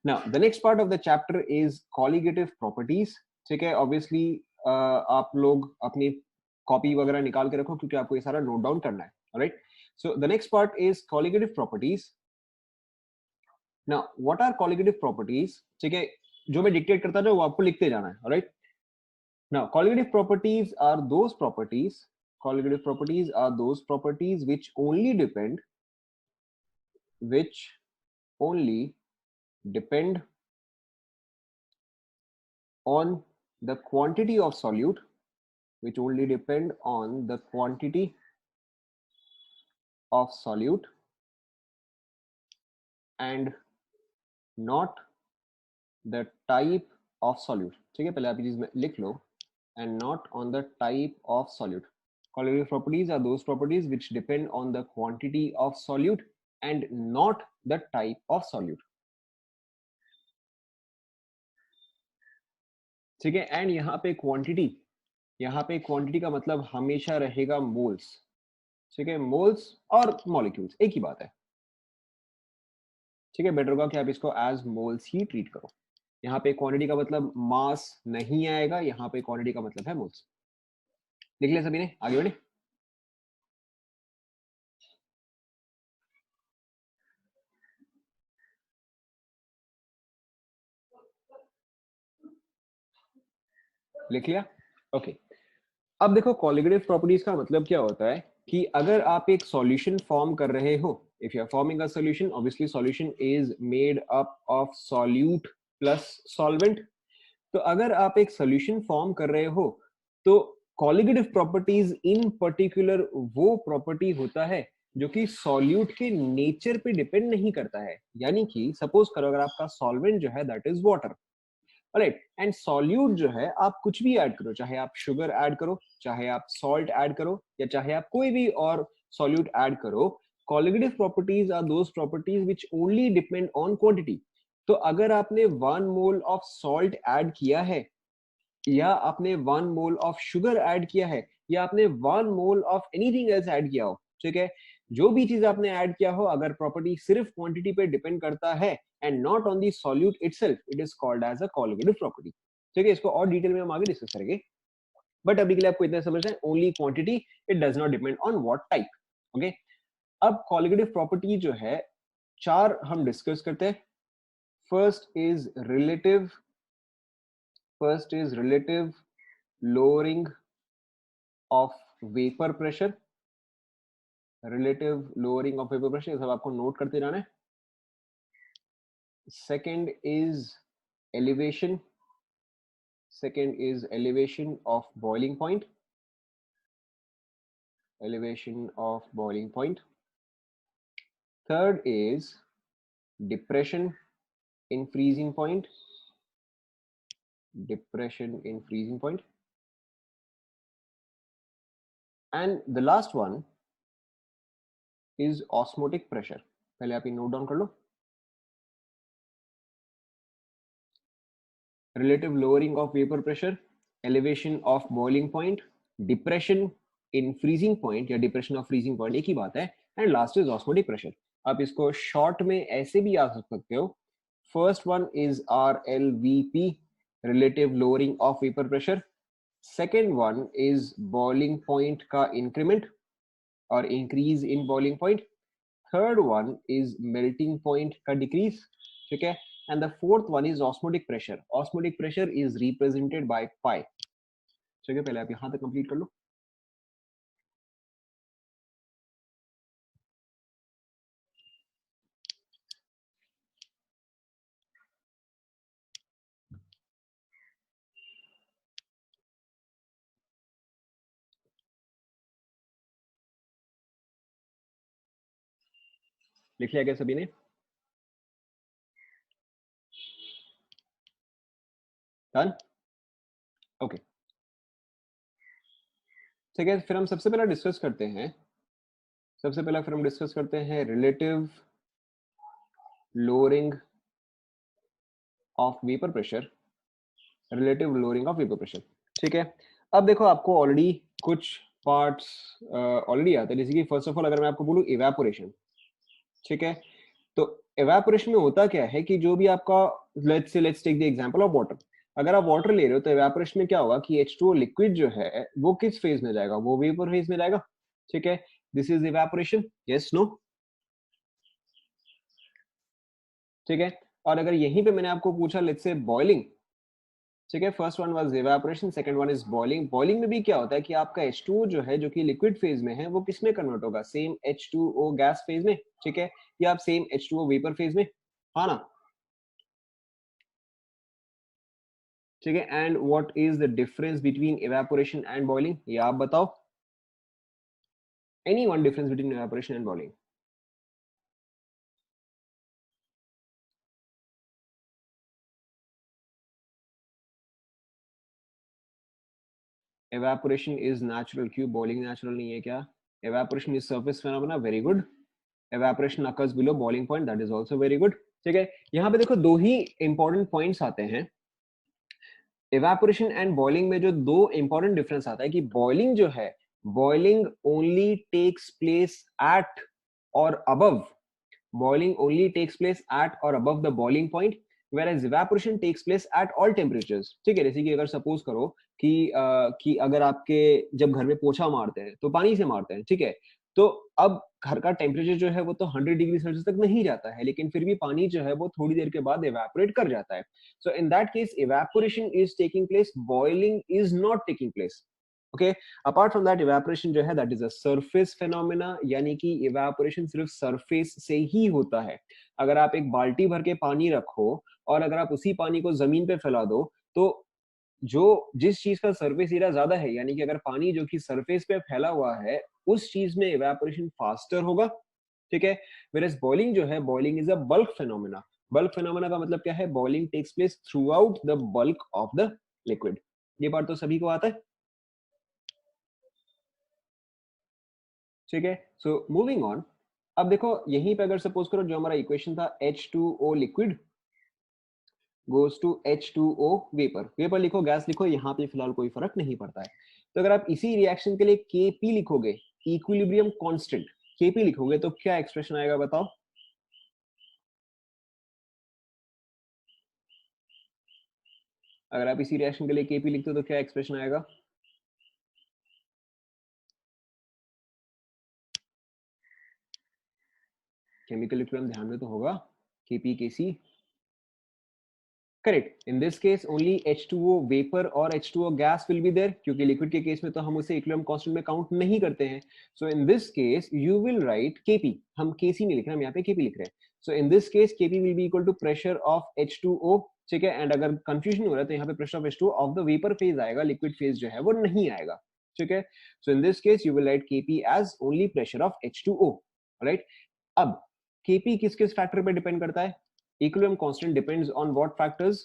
Now the next part of the chapter is colligative properties. ठीक है, obviously आप लोग अपनी कॉपी वगैरह निकाल के रखो क्योंकि आपको ये सारा नोट डाउन करना है. Alright, so the next part is colligative properties. Now what are colligative properties? ठीक है, जो मैं डिक्टेट करता हूं वो आपको लिखते जाना है. Alright, now colligative properties are those properties, colligative properties are those properties which only depend on the quantity of solute, which only depend on the quantity of solute and not the type of solute. ठीक है, पहले आप ये चीज लिख लो, and not on the type of solute. Colligative properties are those properties which depend on the quantity of solute and not the type of solute. ठीक है, and यहाँ पे क्वांटिटी का मतलब हमेशा रहेगा मोल्स. ठीक है, मोल्स और मॉलिक्यूल्स एक ही बात है. ठीक है, बेटर होगा कि आप इसको एज मोल्स ही ट्रीट करो. यहाँ पे क्वांटिटी का मतलब मास नहीं आएगा, यहाँ पे क्वांटिटी का मतलब है मोल्स. लिख लिया सभी ने, आगे बढ़े. लिख लिया, ओके. अब देखो कॉलिगेटिव प्रॉपर्टीज का मतलब क्या होता है कि अगर आप एक सॉल्यूशन फॉर्म कर रहे हो, if you are forming a solution, obviously solution is made up of solute plus solvent. तो अगर आप एक सॉल्यूशन फॉर्म कर रहे हो तो कॉलिगेटिव प्रॉपर्टीज इन पर्टिकुलर वो प्रॉपर्टी होता है जो कि सॉल्यूट के नेचर पे डिपेंड नहीं करता है. यानी कि सपोज करो अगर आपका सॉल्वेंट जो है that is water, right, and solute जो है आप कुछ भी ऐड करो, चाहे आप शुगर ऐड करो, चाहे आप सॉल्ट ऐड करो, या चाहे आप कोई भी और सॉल्यूट ऐड करो, colligative properties are those properties which only depend on quantity. तो अगर आपने 1 मोल ऑफ सॉल्ट ऐड किया है, या आपने 1 मोल ऑफ शुगर ऐड किया है, या आपने 1 mole of anything else add किया हो, ठीक है, जो भी चीज आपने ऐड किया हो, अगर प्रॉपर्टी सिर्फ क्वांटिटी पे डिपेंड करता है and not on the solute itself, it is called as a colligative property. ठीक है, इसको और डिटेल में हम आगे डिस्कस करेंगे, बट अभी के लिए आपको इतना समझना है, only quantity, it does not depend on what type. Okay, अब कॉलिगेटिव प्रॉपर्टी जो है 4 हम डिस्कस करते हैं. First is relative lowering of vapor pressure. relative lowering of vapor pressure, ये सब आपको नोट करते जाना है. second is elevation of boiling point. Third is depression in freezing point. And the last one is osmotic pressure. पहले आप ये note down कर लो. relative lowering of vapor pressure, elevation of boiling point, depression in freezing point या depression of freezing point एक ही बात है, and last is osmotic pressure. आप इसको short में ऐसे भी याद रख सकते हो. First one is RLVP, relative lowering of vapor pressure. Second one is boiling point का increment or increase in boiling point. Third one is melting point का decrease. ठीक है, and the fourth one is osmotic pressure. Osmotic pressure is represented by pi. ठीक है, पहले आप यहां तक कंप्लीट कर लो. लिख लिया क्या सभी ने? Done, okay. ठीक है, फिर हम सबसे पहले डिस्कस करते हैं relative lowering of vapour pressure. ठीक है, अब देखो आपको ऑलरेडी कुछ पार्ट्स ऑलरेडी आते हैं, जैसे कि फर्स्ट ऑफ ऑल अगर मैं आपको बोलूं इवेपोरेशन, ठीक है, तो एवापोरेशन में होता क्या है कि जो भी आपका, let's take the example of water, अगर आप वाटर ले रहे हो तो एवापोरेशन में क्या होगा कि H2O लिक्विड जो है वो किस फेज में जाएगा, वो वेपर फेज में जाएगा, ठीक है। This is evaporation, yes no, ठीक है। और अगर यहीं पे मैंने आपको पूछा लेट्स से बॉइलिंग, ठीक है, first one was evaporation, second one is boiling. Boiling में भी क्या होता है कि आपका H2O जो है, जो कि लिक्विड फेज में है, वो किस में कन्वर्ट होगा, सेम H2O गैस फेज में, ठीक है, या आप सेम H2O वेपर फेज में, हाँ ना, ठीक है। And what is the difference between evaporation and boiling, ये आप बताओ, any one difference between evaporation and boiling. evaporation is natural, क्यों boiling natural नहीं है क्या? evaporation is surface phenomena, very good. evaporation occurs below boiling point, that is also very good, ठीक है। यहाँ पे देखो दो ही इंपॉर्टेंट पॉइंट्स आते हैं, evaporation एंड बॉइलिंग में जो दो इंपॉर्टेंट डिफरेंस आता है कि बॉइलिंग जो है, boiling only takes place at और above, boiling only takes place at or above the boiling point, whereas evaporation takes place at all temperatures, ठीक है। जैसे कि अगर सपोज करो कि अगर आपके जब घर में पोछा मारते हैं तो पानी से मारते हैं, ठीक है, तो अब घर का टेम्परेचर जो है वो तो 100 डिग्री सेल्सियस तक नहीं जाता है, लेकिन फिर भी पानी जो है वो थोड़ी देर के बाद एवेपोरेट कर जाता है। So in that case evaporation is taking place, boiling is not taking place, okay. Apart from that evaporation जो है that is a surface phenomena, यानी कि इवेपोरेशन सिर्फ सरफेस से ही होता है। अगर आप एक बाल्टी भर के पानी रखो और अगर आप उसी पानी को जमीन पे फैला दो, तो जो जिस चीज का सरफेस एरिया ज्यादा है, यानी कि अगर पानी जो कि सरफेस पे फैला हुआ है, उस चीज में इवेपोरेशन फास्टर होगा, ठीक है। वेयरएज बॉइलिंग जो है, boiling is a bulk phenomena. Bulk phenomena का मतलब क्या है, boiling takes place throughout the bulk of the liquid. ये बात तो सभी को आता है, ठीक है। सो मूविंग ऑन, अब देखो यहीं पे अगर सपोज करो जो हमारा इक्वेशन था H2O liquid goes to H2O vapour, vapour लिखो गैस लिखो, यहाँ पे फिलहाल कोई फर्क नहीं पड़ता है। तो अगर आप इसी रिएक्शन के लिए Kp लिखोगे, इक्विलिब्रियम कांस्टेंट, Kp लिखोगे तो क्या एक्सप्रेशन आएगा बताओ? अगर आप इसी रिएक्शन के लिए Kp लिखते हो तो क्या एक्सप्रेशन आएगा? केमिकल इक्विलिब्रियम ध्यान में तो होगा, Kp Kc, correct. In this case only H2O vapour और H2O gas will be there, क्योंकि लिक्विड के केस में तो हम उसे इक्विलिब्रियम कांस्टेंट में काउंट नहीं करते हैं। So in this case you will write Kp, हम Kc नहीं लिख रहे, हम यहाँ पे Kp लिख रहे हैं। So in this case Kp will be equal to pressure of H2O, ठीक है। एंड अगर कंफ्यूजन हो रहा है तो यहाँ पे pressure of H2O of the vapour phase आएगा, लिक्विड फेज जो है वो नहीं आएगा, ठीक है। So in this case you will write Kp as only pressure of H2O, right. अब Kp किस किस फैक्टर पे डिपेंड करता है? Equilibrium constant depends on what factors,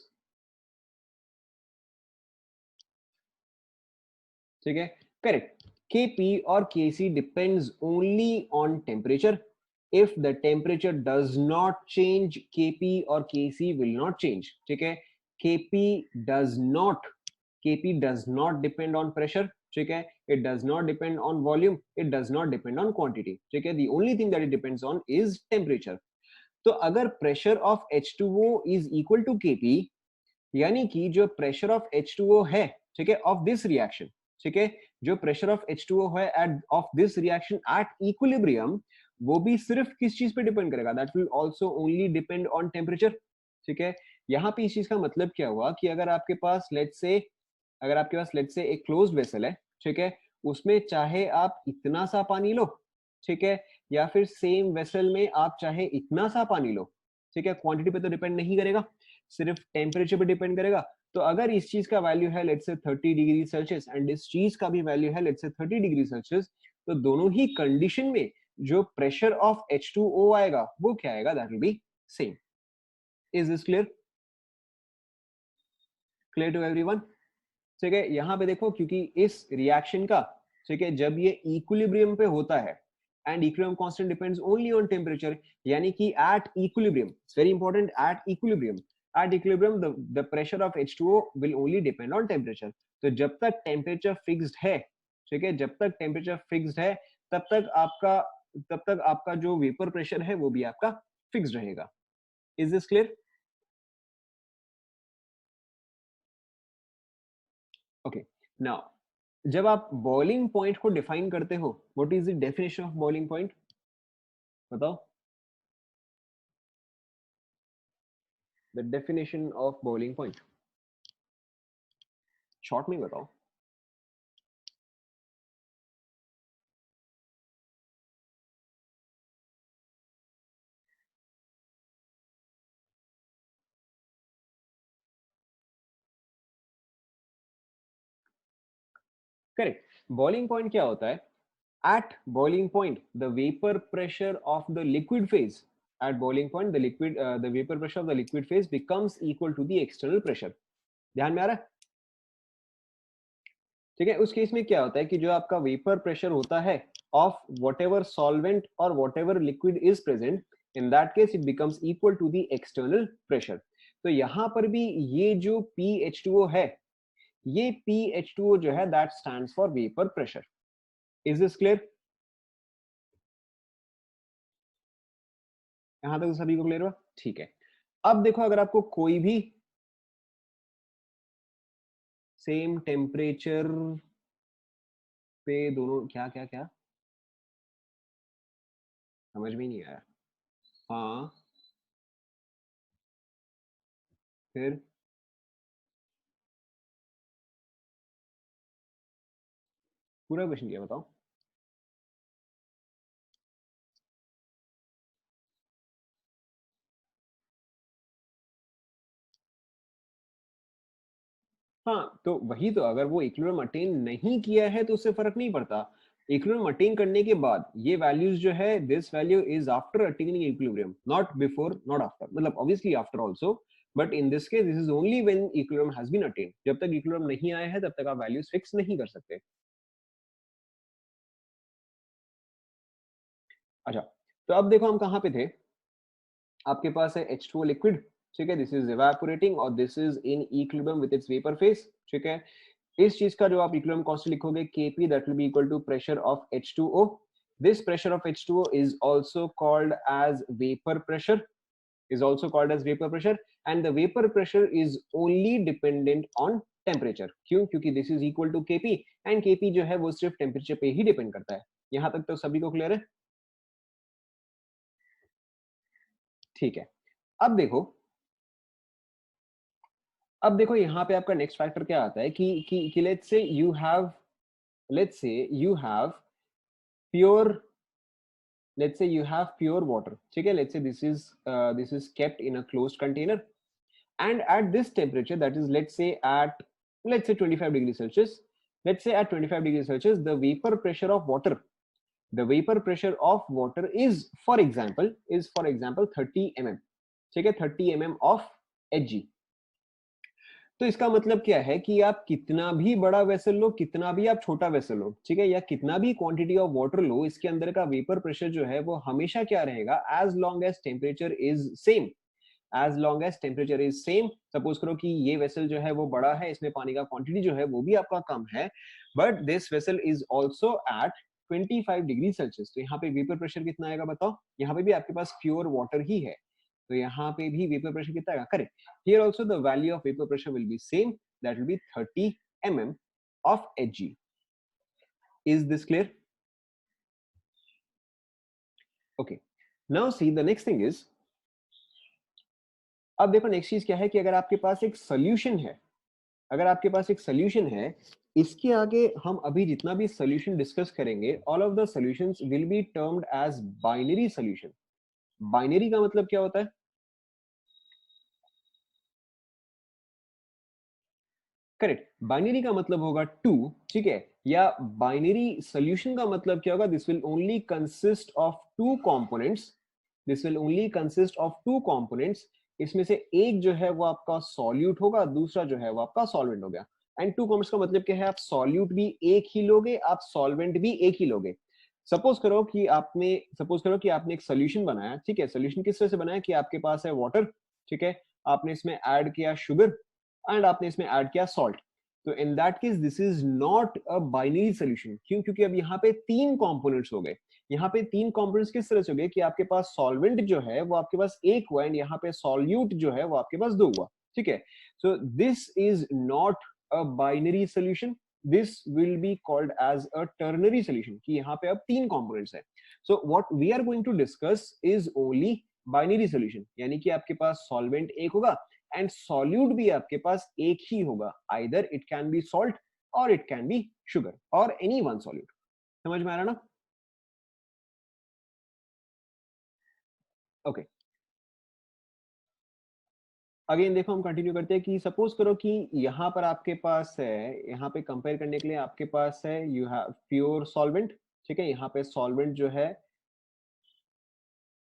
ठीक है, करेक्ट। Kp और Kc depends only on temperature. If the temperature does not change, Kp और Kc विल नॉट चेंज, ठीक है। Kp does not, Kp does not depend on pressure, ठीक है। It does not depend on volume, it does not depend on quantity, ठीक है। The only thing that it depends on is temperature. तो अगर pressure of H2O is equal to Kp, यानी कि जो pressure of H2O है, ठीक है, ऑफ दिस रिएक्शन, ठीक है, जो प्रेशर ऑफ H2O है at of this reaction at equilibrium, वो भी सिर्फ किस चीज पे डिपेंड करेगा, that will also only depend on temperature, ठीक है। यहाँ पे इस चीज का मतलब क्या हुआ कि अगर आपके पास लेट्स से, अगर आपके पास लेट्स से एक क्लोज्ड वेसल है, ठीक है, उसमें चाहे आप इतना सा पानी लो, ठीक है, या फिर सेम वेसल में आप चाहे इतना सा पानी लो, ठीक है, क्वांटिटी पे तो डिपेंड नहीं करेगा, सिर्फ टेम्परेचर पे डिपेंड करेगा। तो अगर इस चीज का वैल्यू है लेट्स से 30 डिग्री सेल्सियस एंड इस चीज का भी वैल्यू है लेट्स से 30 डिग्री सेल्सियस, तो दोनों ही कंडीशन में जो प्रेशर ऑफ H2O आएगा वो क्या आएगा, that will be same. Is this clear? Clear to everyone? ठीक है। यहाँ पे देखो क्योंकि इस रिएक्शन का, ठीक है, जब ये इक्विलिब्रियम पे होता है and equilibrium constant depends only on temperature, यानी कि at equilibrium, it's very important, at equilibrium the pressure of H2O will only depend on temperature. तो जब तक टेम्परेचर फिक्स्ड है, ठीक है, जब तक टेम्परेचर फिक्स्ड है तब तक आपका जो वेपर प्रेशर है वो भी आपका फिक्स्ड रहेगा। Is this clear? Okay, now जब आप बॉइलिंग पॉइंट को डिफाइन करते हो, what is the definition of boiling point? बताओ, the definition of boiling point short में बताओ। करेक्ट, बॉइलिंग पॉइंट क्या होता है? At boiling point, the vapor pressure of the liquid phase, at boiling point, the vapor pressure of the liquid phase becomes equal to the external pressure. ध्यान में आ रहा है? ठीक है, उस केस में क्या होता है कि जो आपका वेपर प्रेशर होता है of whatever solvent or whatever liquid is present, in that case it becomes equal to the external pressure. तो यहां पर भी ये जो PH2O है, ये PH2O जो है that stands for vapor pressure. Is this clear? यहां तक सभी को क्लियर हुआ? ठीक है, अब देखो अगर आपको कोई भी सेम टेम्परेचर पे दोनों क्या क्या क्या समझ में नहीं आया। हाँ, फिर पूरा क्वेश्चन क्या बताओ। हाँ, तो वही तो, अगर वो इक्विलिब्रियम अटेन नहीं किया है तो उससे फर्क नहीं पड़ता। इक्विलिब्रियम अटेन करने के बाद ये वैल्यूज जो है, this value is after attaining equilibrium, not before, not after, मतलब obviously after also, but in this case this is only when equilibrium has been attained. जब तक इक्विलिब्रियम नहीं आया है तब तक आप वैल्यूज फिक्स नहीं कर सकते। अच्छा, तो अब देखो हम कहाँ पे थे। आपके पास है H2O लिक्विड, ठीक है, दिस इज इवेपोरेटिंग और this is in equilibrium with its vapour phase, ठीक है। इस चीज का जो आप इक्विलिब्रियम कांस्टेंट लिखोगे Kp, that will be equal to pressure of H2O। This pressure of H2O is also called as vapour pressure, is also called as vapor pressure, and the vapor pressure is only dependent on temperature. क्यों? क्योंकि this is equal to Kp and Kp जो है वो सिर्फ temperature पे ही depend करता है। यहां तक तो सभी को क्लियर है? ठीक है, अब देखो, अब देखो यहाँ पे आपका नेक्स्ट फैक्टर क्या आता है कि let's say you have pure, let's say you have pure water, ठीक है, let's say this is kept in a closed container, and at this temperature, that is let's say 25 degrees Celsius, let's say at 25 degrees Celsius the vapor pressure of water, the vapor pressure of water is for example 30 mm, ठीक है, 30 mm of Hg। तो इसका मतलब क्या है कि आप कितना भी बड़ा वेसल लो, कितना भी आप छोटा वेसल लो, ठीक है, या कितना भी क्वांटिटी ऑफ वाटर लो, इसके अंदर का वेपर प्रेशर जो है वो हमेशा क्या रहेगा, as long as temperature is same, as long as temperature is same. Suppose करो कि ये वेसल जो है वो बड़ा है, इसमें पानी का क्वांटिटी जो है वो भी आपका कम है, but this vessel is also eight 25 degree Celsius. तो यहाँ पे वेपर प्रेशर कितना आएगा बताओ? यहाँ पे भी आपके पास प्योर वाटर ही है, तो यहाँ पे भी वेपर प्रेशर कितना आएगा? Correct, here also the value of vapour pressure will be same, that will B 30 mm of Hg। Is this clear? Okay, now see the next thing is, अब देखो next चीज क्या है कि अगर आपके पास एक सोल्यूशन है, अगर आपके पास एक सोल्यूशन है, इसके आगे हम अभी जितना भी सोल्यूशन डिस्कस करेंगे, all of the solutions will be termed as binary solution. Binary का मतलब क्या होता है? करेक्ट, बाइनरी का मतलब होगा टू, ठीक है, या बाइनरी सोल्यूशन का मतलब क्या होगा? This will only consist of two components, this will only consist of two components. इसमें से एक जो है वो आपका सॉल्यूट होगा, दूसरा जो है वो आपका सॉल्वेंट हो गया। एंड टू कंपोनेंट्स का मतलब क्या है? आप सॉल्यूट भी एक ही लोगे, आप सॉल्वेंट भी एक ही लोगे। सपोज करो कि आपने एक सोल्यूशन बनाया, ठीक है, सोल्यूशन किस तरह से बनाया कि आपके पास है वाटर, ठीक है, आपने इसमें ऐड किया शुगर एंड आपने इसमें ऐड किया सॉल्ट। तो इन that case this is not a binary solution. क्यों? क्योंकि अब यहाँ पे तीन कंपोनेंट्स हो गए। यहाँ पे तीन कंपोनेंट्स किस तरह से हो गए कि आपके पास सॉल्वेंट जो है वो आपके पास एक हुआ एंड यहाँ पे सॉल्यूट जो है वो आपके पास दो हुआ। ठीक है, so this is not a binary solution, this will be called as a ternary solution, कि यहाँ पे अब तीन कंपोनेंट्स है। So what we are going to discuss is only binary solution, यानी कि आपके पास सॉल्वेंट एक होगा एंड सॉल्यूट भी आपके पास एक ही होगा, either it can be salt और इट कैन बी शुगर और एनी वन सॉल्यूट। समझ में आ रहा ना? ओके, अगेन देखो हम कंटिन्यू करते हैं कि सपोज करो कि यहाँ पर आपके पास है, यहाँ पे कंपेयर करने के लिए आपके पास है यू हैव प्योर सॉल्वेंट। ठीक है, यहाँ पे सॉल्वेंट जो है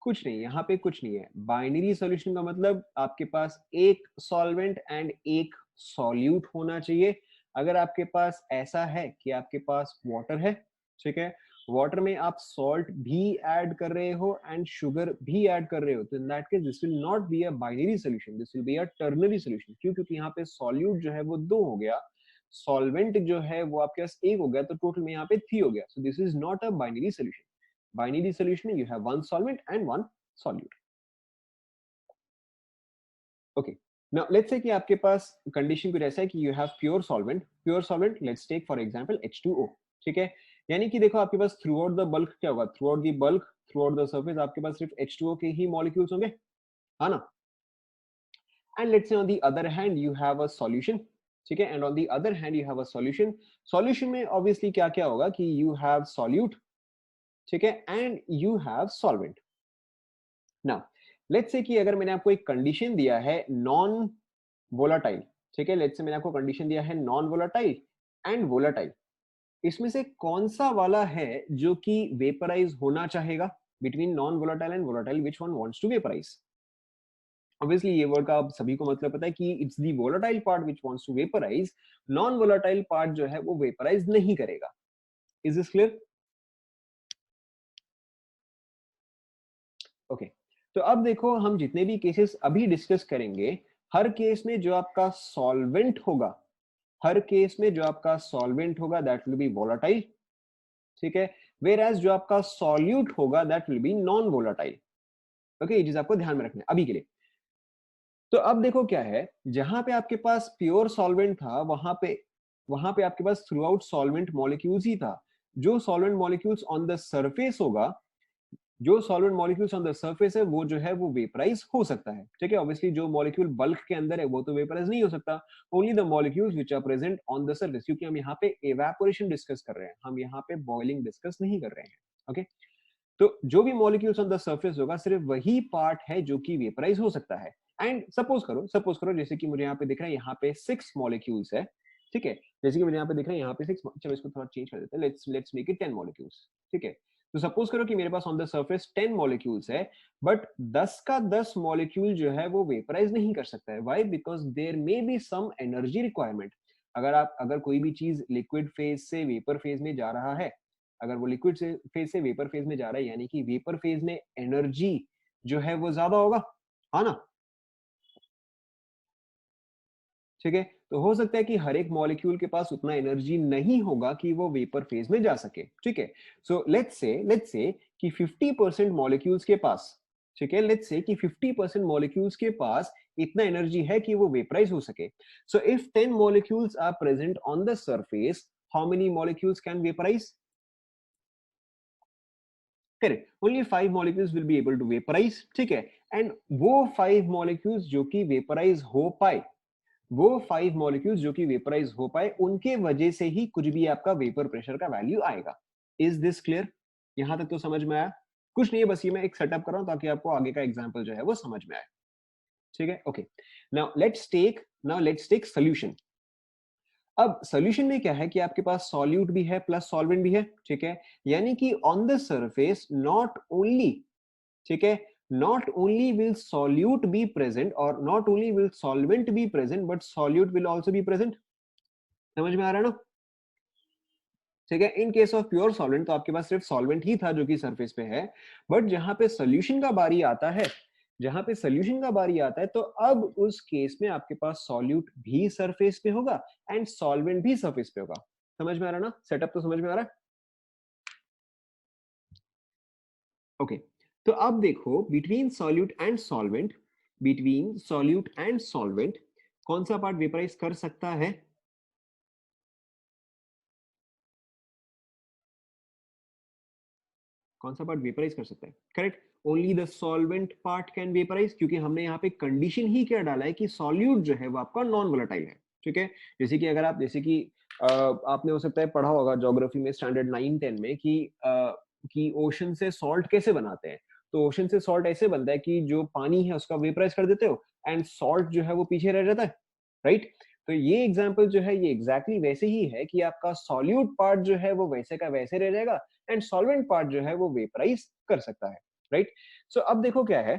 कुछ नहीं, यहाँ पे कुछ नहीं है। बाइनरी सॉल्यूशन का मतलब आपके पास एक सॉल्वेंट एंड एक सॉल्यूट होना चाहिए। अगर आपके पास ऐसा है कि आपके पास वाटर है, ठीक है, वाटर में आप सॉल्ट भी ऐड कर रहे हो एंड शुगर भी ऐड कर रहे हो, तो इन that case this will not be a binary solution, this will be a ternary solution. क्यों? क्योंकि यहाँ पे सॉल्यूट जो है वो दो हो गया, सॉल्वेंट जो है वो आपके पास एक हो गया, तो टोटल में यहाँ पे थ्री हो गया। सो this is not a binary solution. Binary solution, you have one solvent and one solute. Okay. Now let's say कि आपके पास कंडीशन कुछ ऐसा है कि you have pure solvent. Pure solvent, let's take for example H2O. ठीक है, यानी कि देखो आपके पास throughout the bulk क्या होगा, throughout the bulk, throughout the surface आपके पास सिर्फ H2O के ही molecules होंगे, है ना? And let's say on the other hand you have a solution. ठीक है, and on the other hand you have a solution. Solution में obviously क्या क्या होगा कि you have solute, ठीक है, and you have solvent. Now let's say कि अगर मैंने आपको एक कंडीशन दिया है नॉन वोलाटाइल, ठीक है, लेट्स से मैंने आपको कंडीशन दिया है नॉन वोलाटाइल एंड वोलाटाइल, इसमें से कौन सा वाला है जो कि वेपराइज होना चाहेगा between non volatile and volatile, which one wants to vaporise? Obviously ये वर्ड का आप सभी को मतलब पता है कि it's the volatile part which wants to vaporise, non volatile part जो है वो वेपराइज नहीं करेगा। Is this clear? ओके, तो अब देखो हम जितने भी केसेस अभी डिस्कस करेंगे, हर केस में जो आपका सॉल्वेंट होगा, हर केस में जो आपका सॉल्वेंट होगा दैट विल बी वोलाटाइल, ठीक है, वेयर एज जो आपका सॉल्यूट होगा that will B non volatile. Okay, ये चीज आपको ध्यान में रखना है अभी के लिए। तो अब देखो क्या है, जहां पे आपके पास प्योर सॉल्वेंट था वहां पे आपके पास थ्रू आउट सॉल्वेंट मॉलिक्यूल्स ही था। जो solvent molecules on the surface होगा, जो solvent molecules on the surface है वो जो है वो वेपराइज हो सकता है। ठीक है, ऑब्वियसली जो मॉलिक्यूल बल्क के अंदर है वो तो वेपराइज नहीं हो सकता, only the molecules which are present on the surface, क्योंकि हम यहाँ पे एवेपोरेशन डिस्कस कर रहे हैं, हम यहाँ पे बॉइलिंग डिस्कस नहीं कर रहे हैं। ओके, तो जो भी मॉलिक्यूल्स ऑन द सरफेस होगा सिर्फ वही पार्ट है जो कि वेपराइज हो सकता है। एंड सपोज करो जैसे कि मुझे यहाँ पे दिख रहा है, यहाँ पे 6 मॉलिक्यूल्स है, ठीक है, जैसे कि मुझे यहाँ पे दिख रहा है यहाँ पे 6, चलो इसको थोड़ा चेंज कर देते हैं, लेट्स मेक इट 10 मॉलिक्यूल्स। ठीक है, तो सपोज करो कि मेरे pass on the surface 10 molecules है, बट 10 का 10 मॉलिक्यूल जो है वो वेपराइज नहीं कर सकता है। Why? Because there may be some energy requirement. अगर कोई भी चीज लिक्विड फेज से वेपर फेज में जा रहा है, अगर वो लिक्विड से फेज से वेपर फेज में जा रहा है, यानी कि वेपर फेज में एनर्जी जो है वो ज्यादा होगा, है ना? ठीक है, तो हो सकता है कि हर एक मॉलिक्यूल के पास उतना एनर्जी नहीं होगा कि वो वेपर फेज में जा सके। ठीक है, सो लेट्स से कि 50% मॉलिक्यूल्स के पास, ठीक है, लेट्स से कि 50% मॉलिक्यूल्स के पास इतना एनर्जी है कि वो वेपराइज हो सके। So if 10 molecules are present on the surface, how many molecules can vaporise? Correct, only 5 molecules will be able to vaporise. ठीक है, एंड वो 5 मॉलिक्यूल्स जो कि वेपराइज हो पाए, वो 5 मॉलिक्यूल्स जो कि वेपराइज हो पाए, उनके वजह से ही कुछ भी आपका वेपर प्रेशर का वैल्यू आएगा। Is this clear? यहां तक तो समझ में आया? कुछ नहीं है, बस ये मैं एक सेटअप कर रहा हूं ताकि आपको आगे का एग्जांपल जो है वो समझ में आए। ठीक है, okay, now let's take solution. अब सोल्यूशन में क्या है कि आपके पास सॉल्यूट भी है प्लस सॉल्वेंट भी है। ठीक है, यानी कि on the surface not only, ठीक है, not only will solute be present or not only will solvent be present but solute will also be present। समझ में आ रहा है ना? ठीक है, in case of pure solvent तो आपके पास सिर्फ सॉल्वेंट ही था जो कि सरफेस पे है, बट जहां पे सोल्यूशन का बारी आता है, जहां पे सोल्यूशन का बारी आता है तो अब उस केस में आपके पास सॉल्यूट भी सरफेस पे होगा एंड सॉल्वेंट भी सरफेस पे होगा। समझ में आ रहा ना? सेटअप तो समझ में आ रहा है? ओके तो अब देखो between solute and solvent, between solute and solvent कौन सा पार्ट वेपराइज कर सकता है? कौन सा पार्ट वेपराइज कर सकता है? Correct, only the solvent part can vaporise, क्योंकि हमने यहाँ पे कंडीशन ही क्या डाला है कि सॉल्यूट जो है वो आपका नॉन वोलेटाइल है। ठीक है, जैसे कि अगर आप जैसे कि आपने हो सकता है पढ़ा होगा ज्योग्राफी में स्टैंडर्ड 9-10 में कि ओशन से सॉल्ट कैसे बनाते हैं। तो ओशन से सॉल्ट ऐसे बनता है कि जो पानी है उसका वेपराइज कर देते हो एंड सॉल्ट जो है वो पीछे रह जाता है, राइट? तो ये एग्जांपल जो है ये एग्जैक्टली वैसे ही है कि आपका सॉल्यूट पार्ट जो है वो वैसे का वैसे रह जाएगा एंड सॉल्वेंट पार्ट जो है वो वेपराइज कर सकता है, राइट? सो अब देखो क्या है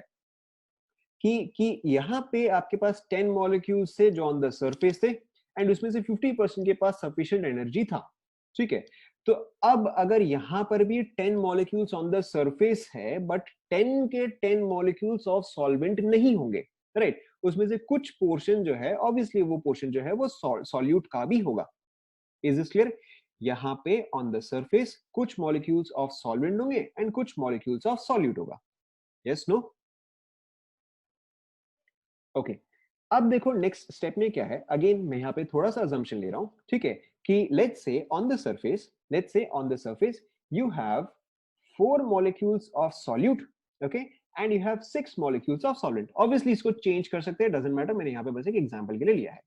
कि यहाँ पे आपके पास 10 मॉलिक्यूल्स थे जो ऑन द सरफेस थे एंड उसमें से 50% के पास सफिशिएंट एनर्जी था। ठीक है, तो अब अगर यहाँ पर भी 10 मॉलिक्यूल्स ऑन द सरफेस है बट 10 के 10 मॉलिक्यूल्स ऑफ सॉल्वेंट नहीं होंगे, राइट? उसमें से कुछ पोर्शन जो है ऑब्वियसली वो पोर्शन जो है वो सॉल्यूट का भी होगा। Is this clear? यहाँ पे ऑन द सरफेस कुछ मॉलिक्यूल्स ऑफ सॉल्वेंट होंगे एंड कुछ मॉलिक्यूल्स ऑफ सॉल्यूट होगा। Yes no? ओके, अब देखो नेक्स्ट स्टेप में क्या है। अगेन मैं यहाँ पे थोड़ा सा अजम्पशन ले रहा हूँ, ठीक है, कि let's say on the surface, let's say on the surface you have 4 molecules of solute, okay, and you have 6 molecules of solvent। obviously इसको चेंज कर सकते हैं, डजंट मैटर, मैंने यहाँ पे बस एक एग्जांपल के लिए लिया है।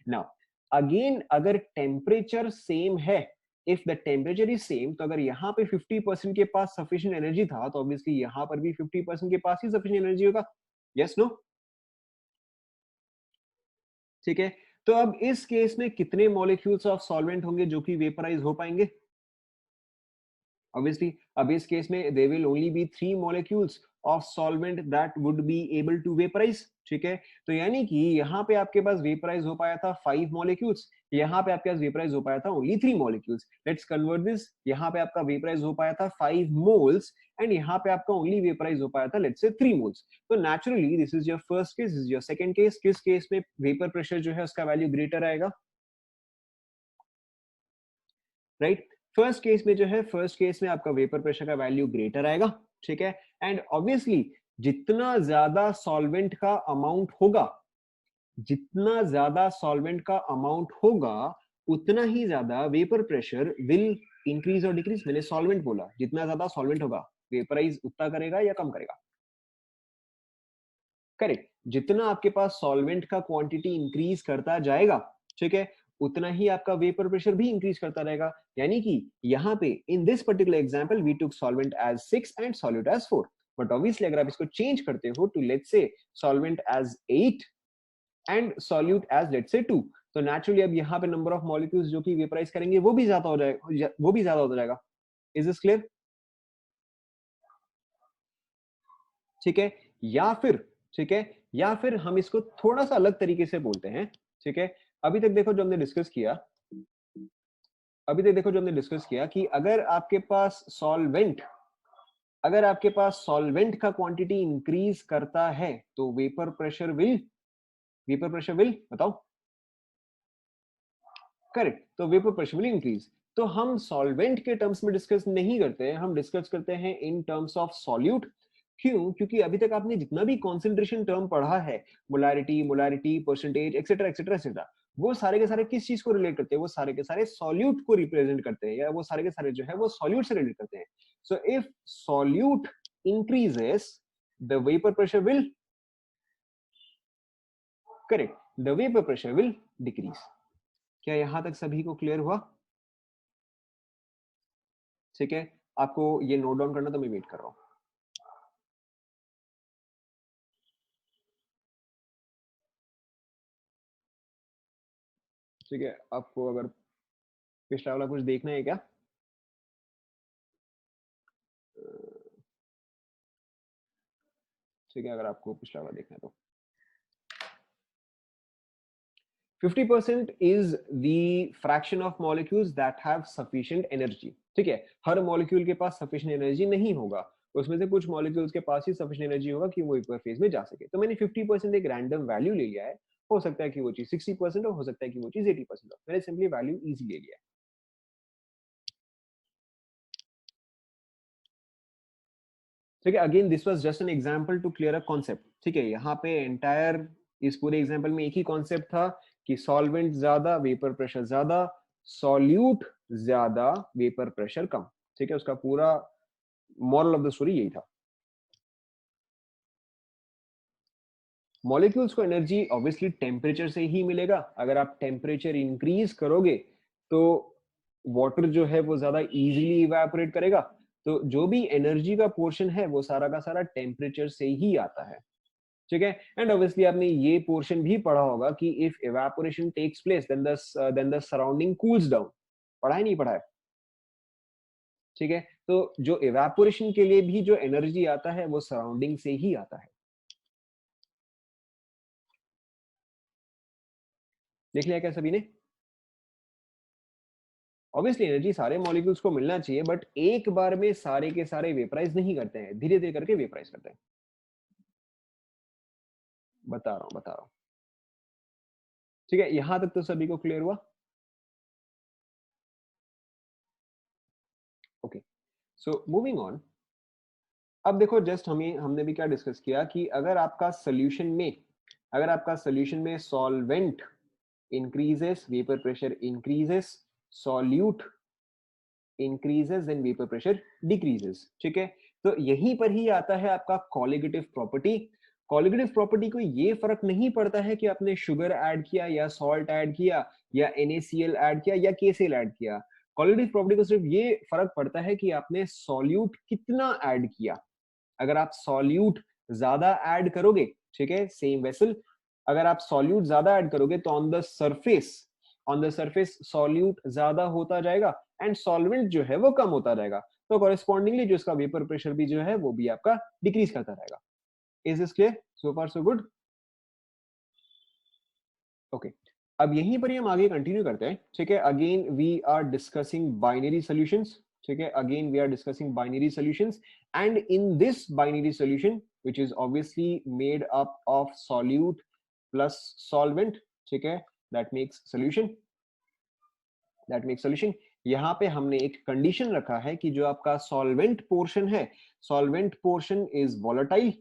नाउ अगेन अगर टेम्परेचर सेम है, if the temperature is same, तो अगर यहाँ पे 50% के पास सफिशिएंट एनर्जी था तो ऑब्वियसली यहाँ पर भी 50% के पास ही सफिशिएंट एनर्जी होगा। Yes no? ठीक है, तो अब इस केस में कितने मॉलिक्यूल्स ऑफ सॉल्वेंट होंगे जो कि वेपराइज हो पाएंगे? obviously अब इस केस में there will only be 3 molecules of solvent that would be able to vaporize। ठीक है, तो यानी कि यहाँ पे आपके पास वेपराइज हो पाया था 5 molecules, यहाँ पे आपके पास वेपराइज हो पाया था only 3 molecules। Let's convert this, यहाँ पे आपका वेपराइज हो पाया था 5 moles एंड यहाँ पे आपका ओनली वेपराइज हो पाया था लेट्स से 3 moles। तो naturally this is your first case, this is your second case. किस केस में वेपर प्रेशर जो है उसका वैल्यू ग्रेटर आएगा? राइट, फर्स्ट केस में जो है, फर्स्ट केस में आपका वेपर प्रेशर का वैल्यू ग्रेटर आएगा। ठीक है, एंड ऑब्वियसली जितना ज्यादा सॉल्वेंट का अमाउंट होगा, जितना ज्यादा सॉल्वेंट का अमाउंट होगा उतना ही ज्यादा वेपर प्रेशर विल इंक्रीज और डिक्रीज। मैंने सॉल्वेंट बोला, जितना ज्यादा सॉल्वेंट होगा वेपराइज उतना करेगा या कम करेगा? करेक्ट, जितना आपके पास सॉल्वेंट का क्वांटिटी इंक्रीज करता जाएगा, ठीक है, उतना ही आपका वेपर प्रेशर भी इंक्रीज करता रहेगा। यानी कि यहाँ पे in this particular example we took solvent as 6 and solute as 4, but obviously अगर आप इसको चेंज करते हो to let's say solvent as 8 and solute as let's say 2, तो नेचुरली अब यहाँ पे नंबर ऑफ मॉलिक्यूल्स जो कि वेपराइज करेंगे वो भी ज्यादा हो जाएगा, वो भी ज्यादा हो जाएगा। Is this clear? ठीक है, या फिर, ठीक है, या फिर हम इसको थोड़ा सा अलग तरीके से बोलते हैं। ठीक है, अभी तक देखो जो हमने डिस्कस किया, अभी तक देखो जो हमने डिस्कस किया कि अगर आपके पास सॉल्वेंट, अगर आपके पास सॉल्वेंट का क्वांटिटी इंक्रीज करता है तो vapour pressure will, vapour pressure will, बताओ? करेक्ट, तो वेपर प्रेशर विल इंक्रीज। तो हम सॉल्वेंट के टर्म्स में डिस्कस नहीं करते हैं, हम डिस्कस करते हैं इन टर्म्स ऑफ सॉल्यूट। क्यों? क्योंकि अभी तक आपने जितना भी कॉन्सेंट्रेशन टर्म पढ़ा है, molarity, molarity, percentage, etcetera etcetera etcetera, वो सारे के सारे किस चीज को रिलेट करते हैं? वो सारे के सारे सॉल्यूट को रिप्रेजेंट करते हैं, या वो सारे के सारे जो है वो सॉल्यूट से रिलेट करते हैं। So if solute increases the vapour pressure will, correct, the vapour pressure will decrease. क्या यहां तक सभी को क्लियर हुआ? ठीक है, आपको ये नोट डाउन करना, तो मैं वेट कर रहा हूं। ठीक है, आपको अगर पिछला वाला कुछ देखना है क्या? ठीक है, अगर आपको पिछला वाला देखना है तो 50% is the fraction of molecules that have sufficient energy। ठीक है, हर मॉलिक्यूल के पास sufficient energy नहीं होगा, उसमें से कुछ मॉलिक्यूल्स के पास ही सफिशिएंट एनर्जी होगा कि वो इक्वा फेज में जा सके। तो मैंने 50% एक रैंडम वैल्यू ले लिया है, हो सकता है कि वो चीज 60% हो सकता है कि वो चीज 80% हो। मैंने सिंपली वैल्यू इजी ले लिया है। ठीक है, again this was just an example to clear a concept. ठीक है, यहाँ पे एंटायर इस पूरे एग्जांपल में एक ही कॉन्सेप्ट था कि सॉल्वेंट ज्यादा वेपर प्रेशर ज्यादा, सॉल्यूट ज्यादा वेपर प्रेशर कम। ठीक है, उसका पूरा मॉरल ऑफ द स्टोरी यही था। मॉलिक्यूल्स को एनर्जी ऑब्वियसली टेम्परेचर से ही मिलेगा। अगर आप टेम्परेचर इंक्रीज करोगे तो वाटर जो है वो ज्यादा इजीली इवेपोरेट करेगा। तो जो भी एनर्जी का पोर्शन है वो सारा का सारा टेम्परेचर से ही आता है। ठीक है, एंड ऑब्वियसली आपने ये पोर्शन भी पढ़ा होगा कि if evaporation takes place then the surrounding cools down. पढ़ा है नहीं पढ़ा है? ठीक है, तो जो इवेपोरेशन के लिए भी जो एनर्जी आता है वो सराउंडिंग से ही आता है। देख लिया क्या सभी ने? ऑब्वियसली एनर्जी सारे मॉलिक्यूल्स को मिलना चाहिए, बट एक बार में सारे के सारे वेपराइज नहीं करते हैं, धीरे धीरे करके वेपराइज करते हैं। बता रहा हूं। ठीक है, यहां तक तो सभी को क्लियर हुआ? Okay, so moving on. अब देखो, जस्ट हमने भी क्या डिस्कस किया कि अगर आपका सोल्यूशन में solvent increases, vapour pressure increases, solute increases, then vapour pressure decreases. ठीक है, तो यहीं पर ही आता है आपका कॉलिगेटिव प्रॉपर्टी। कॉलिगेटिव प्रॉपर्टी को ये फर्क नहीं पड़ता है कि आपने शुगर ऐड किया या सॉल्ट ऐड किया या NaCl ऐड किया या KCl ऐड किया। कॉलिगेटिव प्रॉपर्टी को सिर्फ ये फर्क पड़ता है कि आपने सॉल्यूट कितना ऐड किया। अगर आप सॉल्यूट ज्यादा ऐड करोगे, ठीक है, सेम वेसल, अगर आप सॉल्यूट ज्यादा ऐड करोगे तो ऑन द सरफेस सॉल्यूट ज्यादा होता जाएगा एंड सॉल्वेंट जो है वो कम होता जाएगा। तो कॉरेस्पॉन्डिंगली जो इसका वेपर प्रेशर भी जो है वो भी आपका डिक्रीज करता रहेगा। Is this clear? So far so good. Okay, अब यहीं पर ही हम आगे कंटिन्यू करते हैं। ठीक है, again we are discussing binary solutions. ठीक है, again we are discussing binary solutions, and in this binary solution which is obviously made up of solute plus solvent, ठीक है, that makes solution। यहाँ पे हमने एक कंडीशन रखा है कि जो आपका सॉल्वेंट पोर्शन है, सॉल्वेंट पोर्शन इज वॉलेटाइल,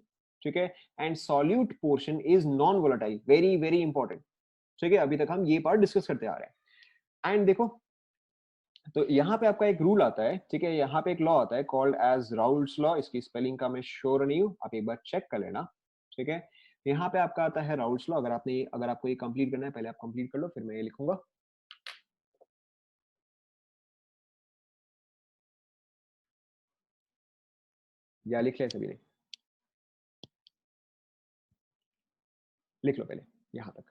ठीक है, and solute portion is non volatile. Very very important. ठीक है, अभी तक हम ये पार्ट डिस्कस करते आ रहे हैं। एंड देखो, तो यहाँ पे आपका एक रूल आता है, ठीक है, यहाँ पे एक लॉ आता है कॉल्ड एज राउल्ट्स लॉ। इसकी स्पेलिंग का मैं श्योर नहीं हूँ, आप एक बार चेक कर लेना। ठीक है, यहाँ पे आपका आता है राउल्ट्स लॉ। अगर आपको ये कंप्लीट करना है, पहले आप कंप्लीट कर लो, फिर मैं ये लिखूंगा। या लिख लिया सभी ने? लिख लो पहले यहाँ तक।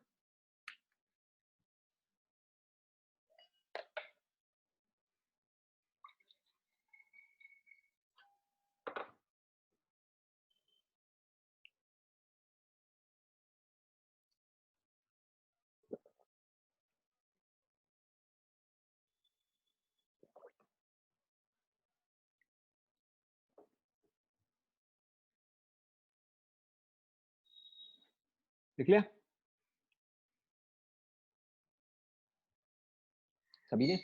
लिख लिया सभी ने?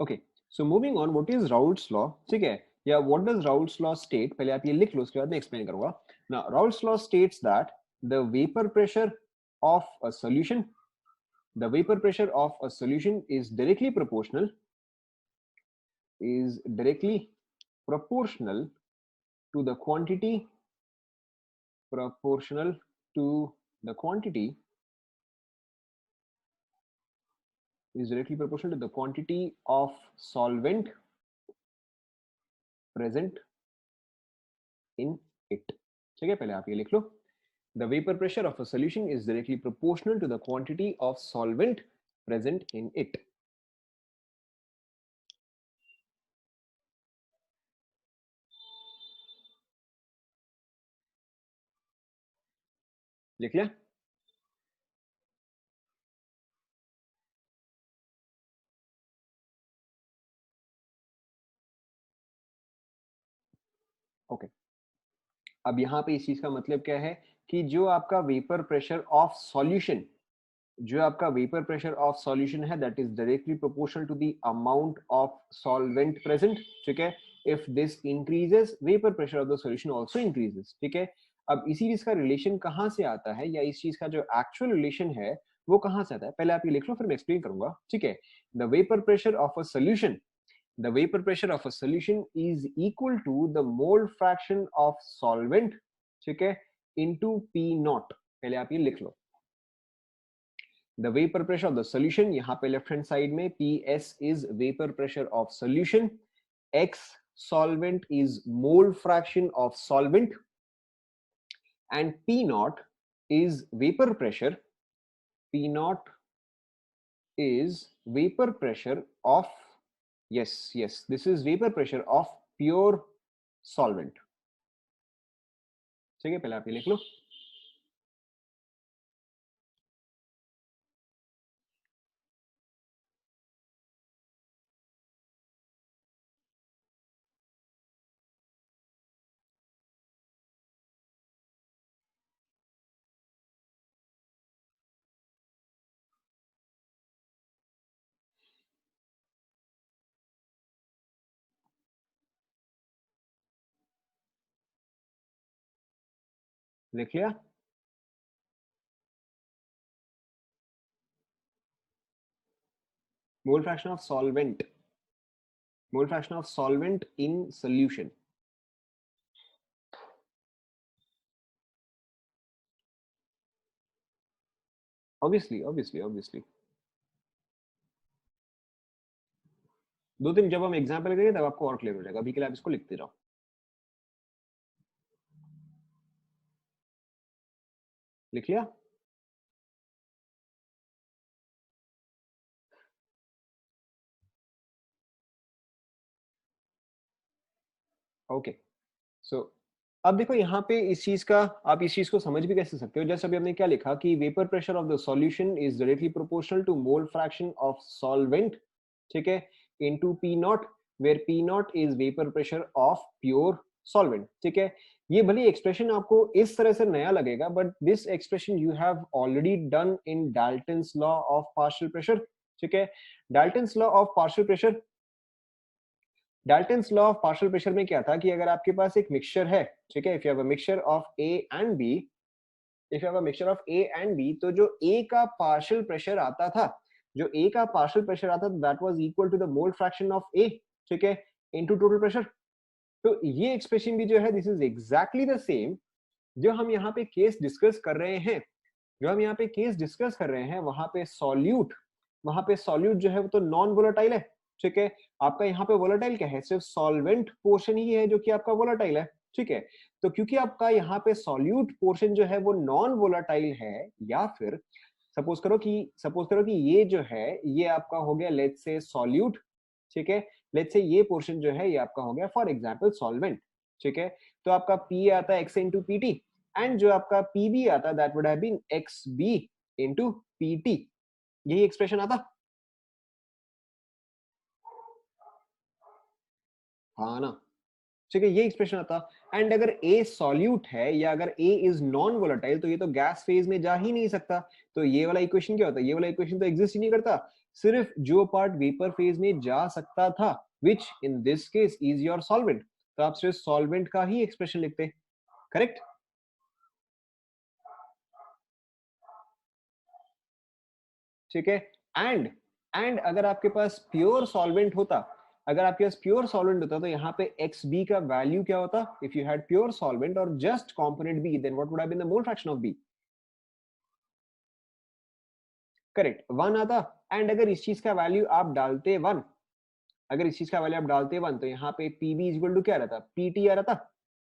Okay, so moving on, what is Raoult's law? ठीक है, या what does Raoult's law state, पहले आप ये लिख लो, उसके बाद मैं एक्सप्लेन करूंगा ना। Raoult's law states that the vapour pressure of a solution the vapor pressure of a solution is directly proportional to the quantity proportional to the quantity is directly proportional to the quantity of solvent present in it। ठीक है, पहले आप ये लिख लो, the vapor pressure of a solution is directly proportional to the quantity of solvent present in it। लिख लिया? Okay, अब यहाँ पे इस चीज का मतलब क्या है कि जो आपका वेपर प्रेशर ऑफ सॉल्यूशन, जो आपका वेपर प्रेशर ऑफ सॉल्यूशन है that is directly proportional to the amount of solvent present, ठीक है। If this increases vapour pressure of the solution also increases, ठीक है। अब इसी चीज का रिलेशन कहाँ से आता है, या इस चीज का जो एक्चुअल रिलेशन है वो कहाँ से आता है, पहले आप ये लिख लो फिर मैं एक्सप्लेन करूंगा, ठीक है। The vapour pressure of a solution, the vapor pressure of a solution is equal to the mole fraction of solvent, ठीक है, into P naught। पहले आप ये लिख लो, the vapor pressure of the solution, यहाँ पे लेफ्ट हैंड साइड में PS is vapor pressure of solution, X solvent is mole fraction of solvent, and P naught is vapor pressure, P naught is vapor pressure of, yes, this is vapor pressure of pure solvent, ठीक है। पहले आप ये लिख लो, लिख लिया। मोल fraction of solvent, mole fraction of solvent in solution, obviously दो तीन जब हम एग्जांपल करेंगे तब आपको और क्लियर हो जाएगा, अभी के लिए आप इसको लिखते जाओ। लिख लिया, ओके। सो अब देखो यहाँ पे इस चीज का, आप इस चीज को समझ भी कैसे सकते हो, जैसे अभी हमने क्या लिखा कि vapour pressure of the solution is directly proportional to mole fraction of solvent, ठीक है, into P naught, where P naught is vapour pressure of pure solvent, ठीक है। ये भले एक्सप्रेशन आपको इस तरह से नया लगेगा, but this expression you have already done in Dalton's law of partial pressure, ठीक है। Dalton's law of partial pressure, Dalton's law of partial pressure में क्या था कि अगर आपके पास एक मिक्सचर है, ठीक है, if you have a mixture of A and B, if you have a mixture of A and B, तो जो ए का पार्शियल प्रेशर आता था, जो ए का पार्शियल प्रेशर आता था that was equal to the mole fraction of A, ठीक है, इनटू टोटल प्रेशर। तो ये एक्सप्रेशन भी जो है this is exactly the same जो हम यहाँ पे केस डिस्कस कर रहे हैं, जो हम यहाँ पे केस डिस्कस कर रहे हैं वहां पे सॉल्यूट, वहां पे सॉल्यूट जो है वो तो नॉन वोलेटाइल है, ठीक है। आपका यहाँ पे वोलेटाइल क्या है, सिर्फ सॉल्वेंट पोर्शन ही है जो कि आपका वोलेटाइल है, ठीक है। तो क्योंकि आपका यहाँ पे सॉल्यूट पोर्शन जो है वो नॉन वोलेटाइल है, या फिर सपोज करो कि ये जो है ये आपका हो गया लेट्स से सॉल्यूट, ठीक है। लेट्स से ये पोर्शन जो है ये आपका हो गया फॉर एग्जांपल सॉल्वेंट, ठीक है। तो आपका पी आता है X into P T, and जो आपका पीबी आता that would have been X B into P T, यही एक्सप्रेशन आता, हाँ ना, ठीक है, ये एक्सप्रेशन आता। एंड अगर ए सॉल्यूट है या अगर ए इज नॉन वोलेटाइल तो ये तो गैस फेज में जा ही नहीं सकता, तो ये वाला इक्वेशन क्या होता है, ये वाला इक्वेशन तो एग्जिस्ट ही नहीं करता। सिर्फ जो पार्ट वेपर फेज में जा सकता था which in this case is your solvent, तो आप सिर्फ सॉल्वेंट का ही एक्सप्रेशन लिखते, करेक्ट, ठीक है। एंड एंड अगर आपके पास प्योर सॉल्वेंट होता, अगर आपके पास प्योर सॉल्वेंट होता तो यहाँ पे एक्स बी का वैल्यू क्या होता, if you had pure solvent और just component B then what would have been the mole fraction of B, correct, one आता। एंड अगर इस चीज का वैल्यू आप डालते वन, अगर इस चीज का वैल्यू आप डालते वन तो यहाँ पे पीबी इज इक्वल टू क्या रहता, पीटी आ रहता,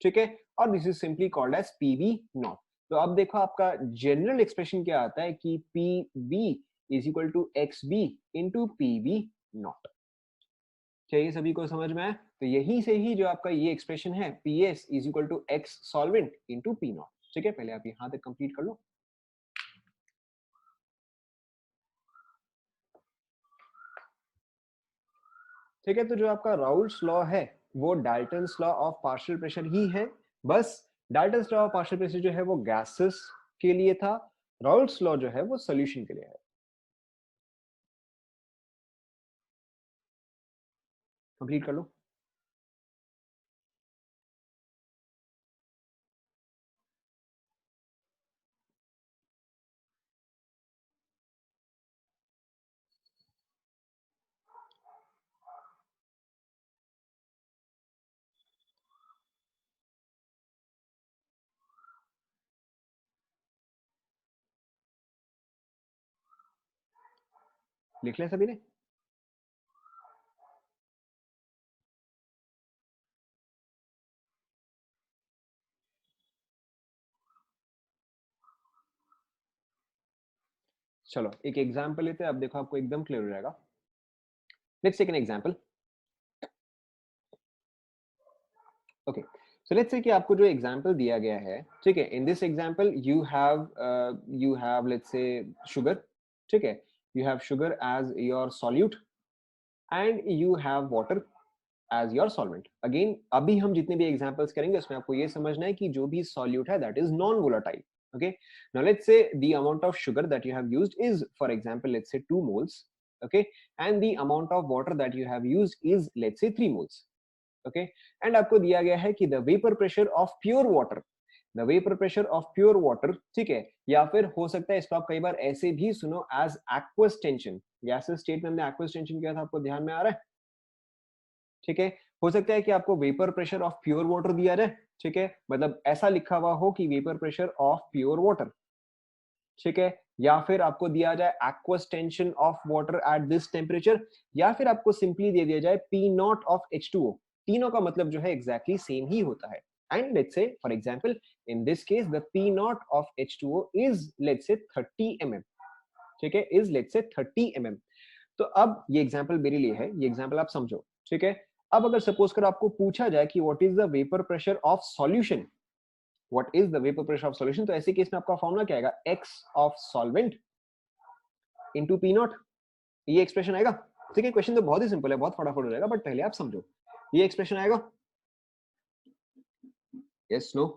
ठीक है। और this is simply called as P B naught. तो अब देखो आपका जनरल एक्सप्रेशन क्या आता है कि P B is equal to X B into P B naught, चाहिए सभी को समझ में आया। तो यहीं से ही जो आपका ये एक्सप्रेशन है P S is equal to X solvent into P naught, ठीक है। पहले आप यहाँ तक कंप्लीट कर लो, ठीक है। तो जो आपका राउल्स लॉ है, वो Dalton's law of partial pressure ही है, बस Dalton's law of partial pressure जो है वो गैसेस के लिए था, राउल्ट्स लॉ जो है वो सॉल्यूशन के लिए है। कंप्लीट कर लो। लिख लिया सभी ने? चलो एक एग्जांपल लेते हैं, अब देखो आपको एकदम क्लियर हो जाएगा। Let's take an example. Okay, so let's say कि आपको जो एग्जांपल दिया गया है, ठीक है, in this example you have let's say sugar, ठीक है, you have sugar as your solute and you have water as your solvent. Again अभी हम जितने भी एग्जांपल्स करेंगे उसमें आपको ये समझना है कि जो भी सॉल्यूट है that is non volatile. Okay, now let's say the amount of sugar that you have used is, for example, let's say 2 moles, okay, and the amount of water that you have used is, let's say, 3 moles, okay, and आपको दिया गया है कि the vapor pressure of pure water, the vapor pressure of pure water, ठीक है, या फिर हो सकता है इसको आप कई बार ऐसे भी सुनो as aqueous tension, gases state में हमने aqueous tension किया था, आपको ध्यान में आ रहा है? ठीक है, हो सकता है कि आपको vapour pressure of pure water दिया जाए, ठीक है, मतलब ऐसा लिखा हुआ हो कि vapour pressure of pure water, ठीक है, या फिर आपको दिया जाए aqueous tension of water at this temperature, या फिर आपको सिंपली दे दिया जाए पी नॉट ऑफ H2O। तीनों का मतलब जो है एग्जैक्टली सेम ही होता है। And let's say for example in this case the P not of H2O is let's say 30 mm, ठीक है, इज लेट्स से 30 mm। तो अब ये एग्जांपल मेरे लिए है, ये एग्जांपल आप समझो, ठीक है। अब अगर सपोज कर आपको पूछा जाए कि what is the vapour pressure of solution, what is the vapour pressure of solution, तो ऐसे केस में आपका फॉर्मूला क्या आएगा, x of solvent into P not, ये एक्सप्रेशन आएगा। ठीक है, क्वेश्चन तो बहुत ही सिंपल है, बहुत फटाफट हो जाएगा, बट पहले आप समझो, ये एक्सप्रेशन आएगा, यस नो।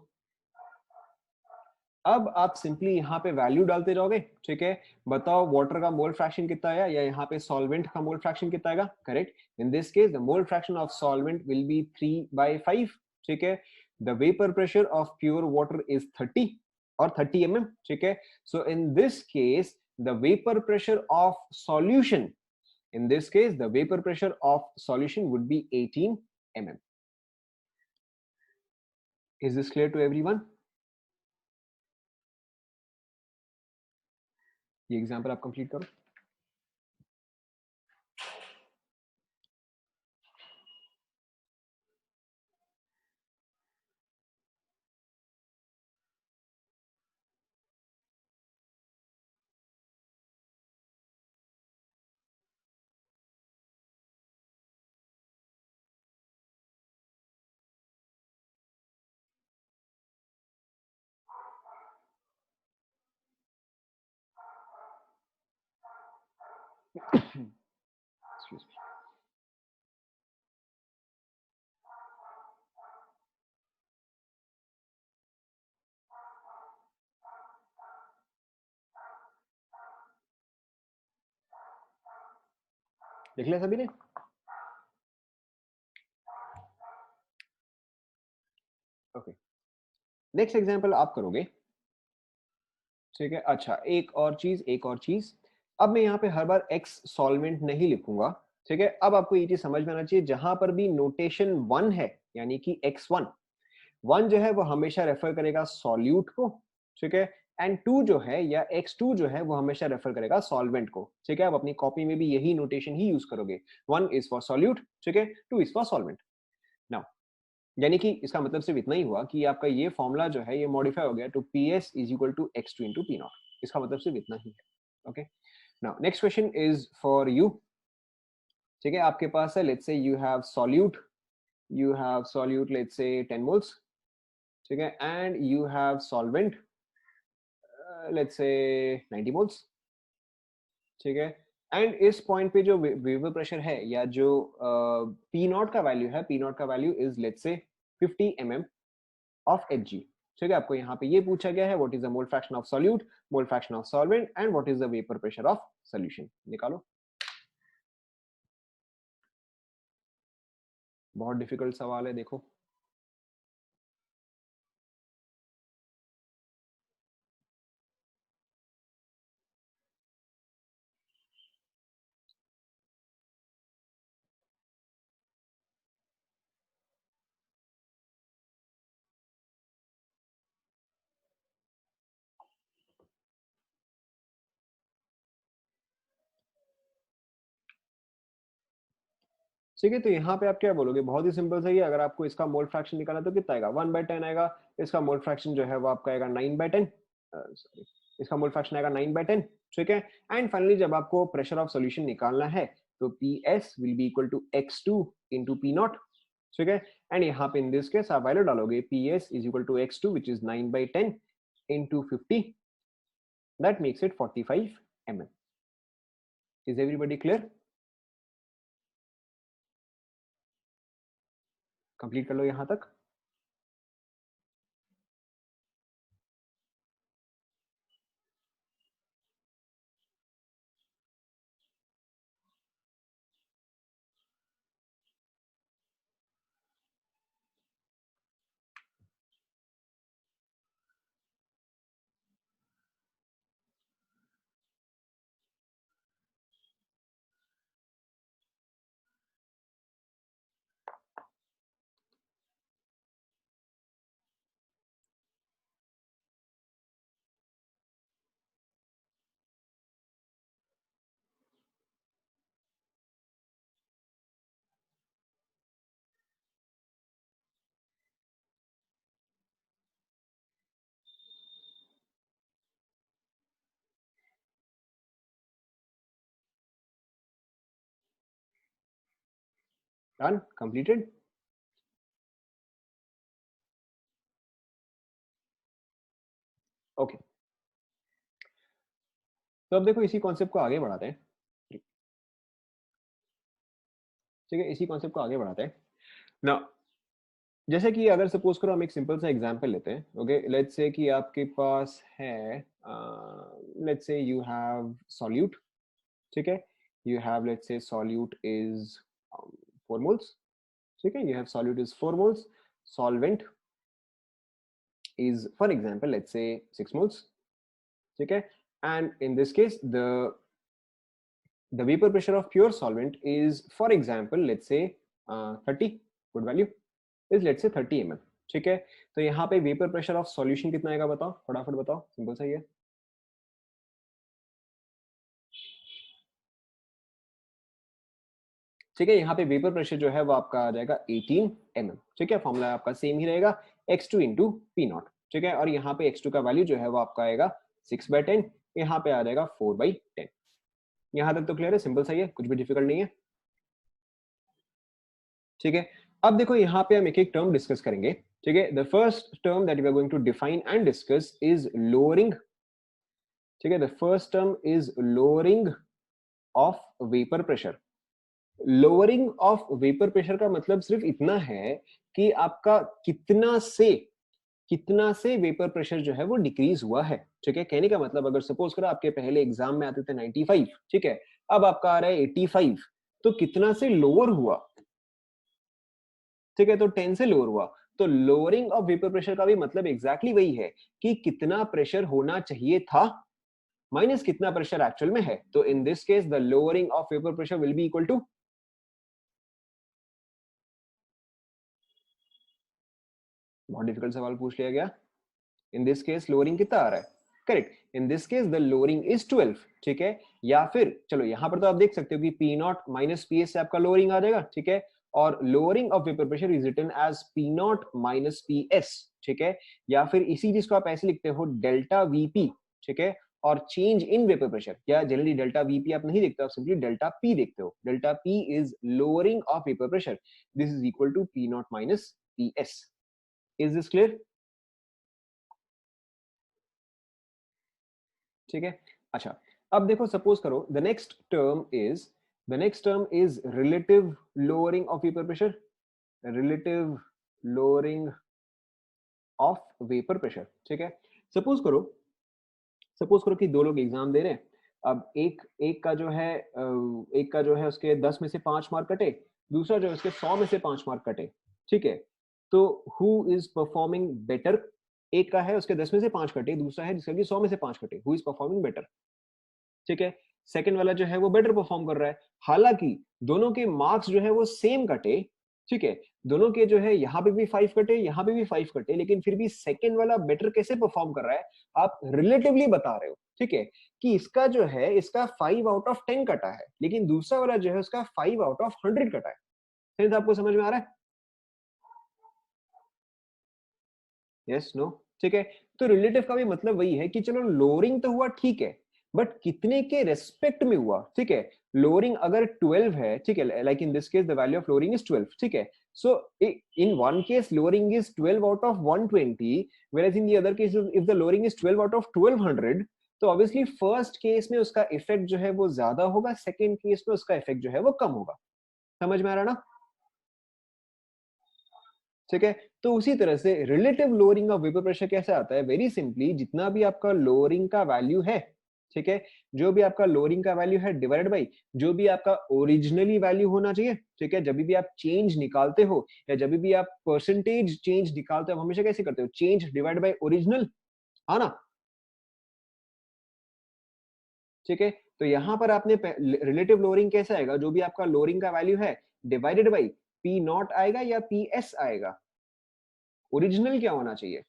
अब आप सिंपली यहाँ पे वैल्यू डालते जाओगे, ठीक है, बताओ वाटर का मोल फ्रैक्शन कितना आया, या यहाँ पे सॉल्वेंट का मोल फ्रैक्शन कितना आएगा, correct. In this case the mole fraction of solvent will be 3/5, ठीक है। The vapour pressure of pure water is 30 और 30 mm, ठीक है। So in this case the vapour pressure of solution, in this case the vapor pressure of solution would be 18 mm. Is this clear to everyone? ये example आप complete करो। Excuse me. देख लिया सभी ने? ओके, नेक्स्ट एग्जांपल आप करोगे, ठीक है। अच्छा, एक और चीज, एक और चीज, अब मैं यहाँ पे हर बार एक्स सॉल्वेंट नहीं लिखूंगा, ठीक है। अब आपको ये चीज समझ में आना चाहिए, जहां पर भी नोटेशन 1 है, यानी कि x1, 1 जो है वो हमेशा रेफर करेगा सॉल्यूट को, ठीक है, एंड 2 जो है या x2 जो है वो हमेशा रेफर करेगा सॉल्वेंट को, ठीक है। आप अपनी कॉपी में भी यही नोटेशन ही यूज करोगे, 1 इज फॉर सॉल्यूट, ठीक है, 2 इज फॉर सॉल्वेंट। नाउ यानी कि इसका मतलब सिर्फ इतना ही हुआ कि आपका ये फॉर्मूला जो है ये मॉडिफाई हो गया to P S is equal to x2 into P naught. इसका मतलब सिर्फ इतना ही है। Okay, now next question is for you, ठीक है। आपके पास है, let's say you have solute, you have solute let's say 10 moles, ठीक है, and you have solvent let's say 90 moles, ठीक है, एंड इस पॉइंट पे जो वेपर प्रेशर है या जो पी नॉट का वैल्यू है, पी नॉट का value is let's say 50 mm of Hg। ठीक है, आपको यहाँ पे ये पूछा गया है what is the mole fraction of solute, mole fraction of solvent and what is the vapour pressure of solution. निकालो। बहुत डिफिकल्ट सवाल है, देखो। ठीक है, तो यहाँ पे आप क्या बोलोगे, बहुत ही सिंपल सा ही है। अगर आपको इसका मोल फ्रैक्शन निकालना तो कितना आएगा, 1/10 आएगा। इसका मोल फ्रैक्शन जो है वो आपका आएगा 9/10, सॉरी, इसका मोल फ्रैक्शन आएगा 9/10। ठीक है, एंड फाइनली जब आपको प्रेशर ऑफ सॉल्यूशन निकालना है तो PS will be equal to x2 into P naught. ठीक है, एंड यहाँ पे इन दिस केस आप वैल्यू डालोगे, PS is equal to x2 which is 9/10 into 50, that makes it 45 mm। Is everybody clear? Complete कर लो यहाँ तक। Done, completed. ओके, तो अब देखो इसी कॉन्सेप्ट को आगे बढ़ाते हैं। ठीक है, इसी कॉन्सेप्ट को आगे बढ़ाते हैं ना। जैसे कि अगर सपोज करो हम एक सिंपल सा एग्जांपल लेते हैं। ओके, लेट्स से कि आपके पास है, let's say you have solute. ठीक है, यू हैव लेट्स से सॉल्यूट इज 4 मोल्स। ठीक है, you have solute is 4 moles, solvent is for example let's say 6 moles। ठीक है, and in this case the vapor pressure of pure solvent is for example let's say 30, good value is let's say 30 mm। ठीक है, तो यहाँ पे vapour pressure of solution कितना आएगा, बताओ फटाफट बताओ, सिंपल सा ही है। ठीक है, यहाँ पे वेपर प्रेशर जो है वो आपका आ जाएगा 18 mm। ठीक है, फॉर्मूला आपका सेम ही रहेगा, x2 इंटू पी नॉट। ठीक है, और यहाँ पे x2 का वैल्यू जो है वो आपका आएगा 6/10, यहाँ पे आ जाएगा 4/10। यहाँ तक तो क्लियर है, सिंपल सा ही है, कुछ भी डिफिकल्ट नहीं है। ठीक है, अब देखो यहाँ पे हम एक एक टर्म डिस्कस करेंगे। ठीक है, the first term that we are going to define and discuss is lowering. ठीक है, the first term is lowering of vapour pressure. Lowering of vapour pressure का मतलब सिर्फ इतना है कि आपका कितना से वेपर प्रेशर जो है वो डिक्रीज हुआ है। ठीक है, कहने का मतलब अगर सपोज करो आपके पहले एग्जाम में आते थे 95, ठीक है, अब आपका आ रहा है 85, तो कितना से लोअर हुआ। ठीक है, तो 10 से लोअर हुआ। तो लोअरिंग ऑफ वेपर प्रेशर का भी मतलब एग्जैक्टली वही है कि कितना प्रेशर होना चाहिए था माइनस कितना प्रेशर एक्चुअल में है। तो in this case the lowering of vapour pressure will be equal to, बहुत डिफिकल्ट सवाल पूछ लिया गया। इन दिस केस लोअरिंग कितना आ रहा है, correct, in this case the lowering is 12। ठीक है, या फिर चलो यहां पर तो आप देख सकते हो कि P naught minus P S से आपका लोअरिंग आ जाएगा। ठीक है, और lowering of vapour pressure is written as P naught minus P S. ठीक है, या फिर इसी चीज को आप ऐसे लिखते हो डेल्टा वीपी। ठीक है, और चेंज इन वेपर प्रेशर, या जनरली डेल्टा वीपी आप नहीं देखते हो, आप सिंपली डेल्टा पी देखते हो। Delta P is lowering of vapour pressure, this is equal to P naught minus P S. Is this clear? ठीक है, अच्छा, अब देखो सपोज करो the next term is relative lowering of vapour pressure, relative lowering of vapour pressure. ठीक है, suppose करो कि दो लोग एग्जाम दे रहे हैं। अब एक का जो है उसके 10 में से 5 मार्क कटे, दूसरा जो है उसके 100 में से 5 मार्क कटे। ठीक है, तो हु इज परफॉर्मिंग बेटर? एक का है उसके 10 में से 5 कटे, दूसरा है जिसका कि 100 में से 5 कटे। Who is performing better? ठीक है, सेकंड वाला जो है वो बेटर परफॉर्म कर रहा है, हालांकि दोनों के मार्क्स जो है वो सेम कटे। ठीक है, दोनों के जो है यहाँ पे भी 5 कटे, यहाँ पे भी 5 कटे, लेकिन फिर भी सेकंड वाला बेटर कैसे परफॉर्म कर रहा है? आप रिलेटिवली बता रहे हो। ठीक है, कि इसका जो है इसका 5 आउट ऑफ 10 कटा है, लेकिन दूसरा वाला जो है उसका 5 आउट ऑफ 100 कटा है। सेंस आपको समझ में आ रहा है? Yes no? ठीक है, तो रिलेटिव का भी मतलब वही है कि चलो लोअरिंग तो हुआ, ठीक है, बट कितने के रेस्पेक्ट में हुआ? ठीक है, लोअरिंग अगर 12 है, ठीक है, like in this case the value of lowering is 12। ठीक है, so in one case lowering is 12 out of 120, whereas in the other case if the lowering is 12 out of 1200, तो ऑब्वियसली फर्स्ट केस में उसका effect जो है वो ज्यादा होगा, सेकंड केस में उसका इफेक्ट जो है वो कम होगा। समझ में आ रहा ना? ठीक है, तो उसी तरह से relative lowering of vapour pressure कैसे आता है? वेरी सिंपली, जितना भी आपका लोअरिंग का वैल्यू है, ठीक है, जो भी आपका लोअरिंग का वैल्यू है डिवाइडेड बाई जो भी आपका ओरिजिनली वैल्यू होना चाहिए। ठीक है, जब भी आप चेंज निकालते हो या जब भी आप परसेंटेज चेंज निकालते हो, हमेशा कैसे करते हो? चेंज डिवाइड बाई ओरिजिनल, है ना? ठीक है, तो यहां पर आपने रिलेटिव लोअरिंग कैसे आएगा? जो भी आपका लोअरिंग का वैल्यू है डिवाइडेड बाई पी नॉट आएगा या पी एस आएगा? ओरिजिनल क्या होना चाहिए?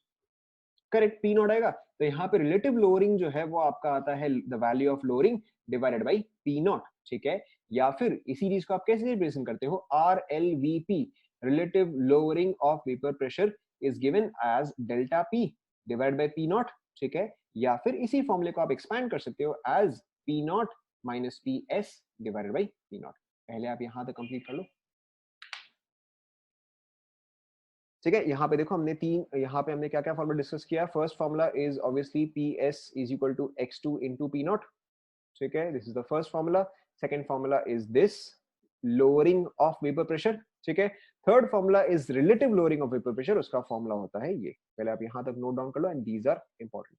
करेक्ट, पी नॉट आएगा। तो यहाँ पे रिलेटिव लोअरिंग जो है वो आपका आता है the value of lowering divided by P naught. ठीक है, या फिर इसी चीज को आप कैसे रिप्रेजेंट करते हो? R L V P, relative lowering of vapour pressure is given as delta P divide by P naught. ठीक है, या फिर इसी फॉर्मूले को आप एक्सपैंड कर सकते हो as P naught minus P S divided by P naught. पहले आप यहां तक कंप्लीट कर लो। ठीक है, यहाँ पे देखो यहाँ पे हमने क्या क्या फॉर्मूला डिस्कस किया। First formula is obviously P S is equal to x two into P naught. ठीक है, this is the first formula. Second formula is this lowering of vapour pressure. ठीक है, third formula is relative lowering of vapour pressure, उसका formula होता है ये। पहले आप यहाँ तक नोट डाउन कर लो and these are important.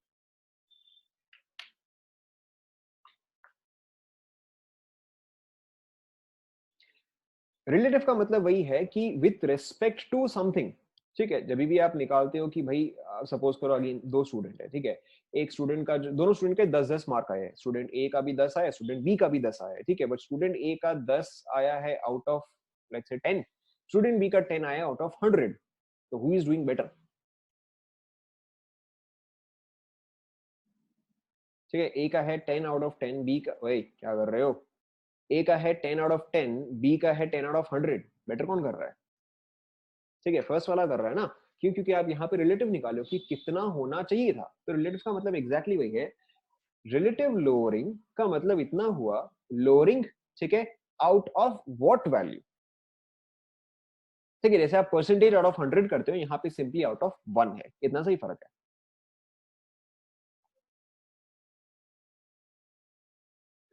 Relative का मतलब वही है कि विथ रिस्पेक्ट टू समथिंग। ठीक है, जब भी आप निकालते हो कि भाई सपोज करो अगेन दो स्टूडेंट है, ठीक है, एक स्टूडेंट का दोनों स्टूडेंट के 10-10 मार्क आए हैं, स्टूडेंट ए का भी 10 आया, स्टूडेंट बी का भी 10 आया है। ठीक है, बट स्टूडेंट ए का 10 आया है out of let's say 10, student B का 10 आया आउट ऑफ 100, तो हु इज डूइंग बेटर? ठीक है, ए का है 10 आउट ऑफ 10, बी का, ओए क्या कर रहे हो? ए का है 10 आउट ऑफ 10, बी का है 10 आउट ऑफ 100, बेटर कौन कर रहा है? ठीक है, फर्स्ट वाला कर रहा है ना। क्यों? क्योंकि आप यहाँ पे रिलेटिव निकालो कि कितना होना चाहिए था, तो रिलेटिव का मतलब एग्जैक्टली वही है। रिलेटिव लोअरिंग का मतलब इतना हुआ, लोअरिंग, ठीक है, आउट ऑफ व्हाट वैल्यू? ठीक है, जैसे आप परसेंटेज आउट ऑफ 100 करते हो, यहाँ पे सिंपली आउट ऑफ 1 है, इतना सही फर्क है।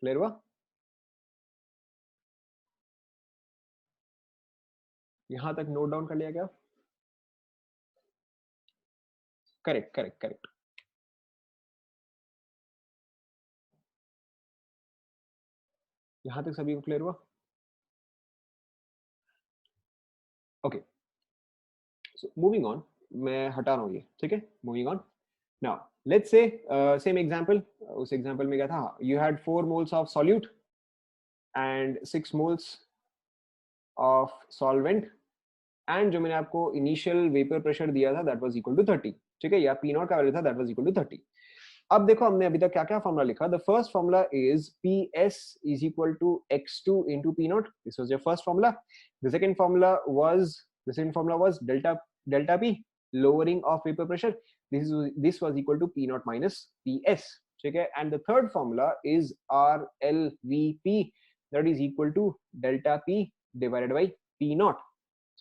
क्लियर हुआ? यहां तक नोट डाउन कर लिया क्या? Correct correct correct. यहां तक सभी को क्लियर हुआ? ओके, सो मूविंग ऑन, मैं हटा रहा हूं ये। ठीक है, moving on now, let's say same example. उस एग्जांपल में क्या था? You had 4 moles of solute and 6 moles of solvent, and जो मैंने आपको इनिशियल वेपर प्रेशर दिया था दैट वाज इक्वल टू 30। ठीक है, या पी नॉट का वैल्यू था दैट वाज इक्वल टू 30। अब देखो हमने अभी तक क्या क्या फॉर्मूला लिखा। The first formula is P S is equal to x two into P naught, this was your first formula. The second formula was delta P, lowering of vapour pressure, this was equal to P naught minus P S. ठीक है, and the third formula is R L V P, that is equal to delta P divided by P naught.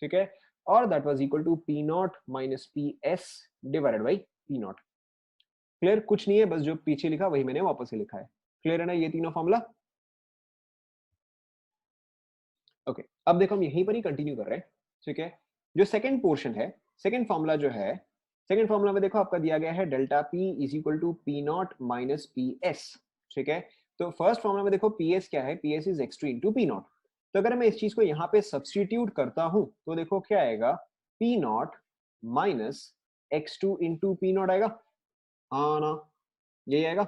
ठीक है, और that was equal to P naught minus P S divided by P not. Clear? कुछ नहीं है, बस जो पीछे लिखा वही मैंने वापस से लिखा है। क्लियर है ना ये तीनों फॉर्मूला? ओके, अब देखो हम यहीं पर ही कंटिन्यू कर रहे हैं, ठीक है। जो सेकंड पोर्शन है, सेकंड फॉर्मूला जो है, सेकंड फॉर्मूला में देखो आपका दिया गया है delta P is equal to P naught minus P S, ठीक है। तो फर्स्ट फॉर्मूला में देखो पी एस क्या है, P S is x two into P not. तो अगर मैं इस चीज को यहाँ पे सब्सटीट्यूट करता हूं तो देखो क्या आएगा, P naught minus x two into P not आएगा, हाँ ना, यही आएगा,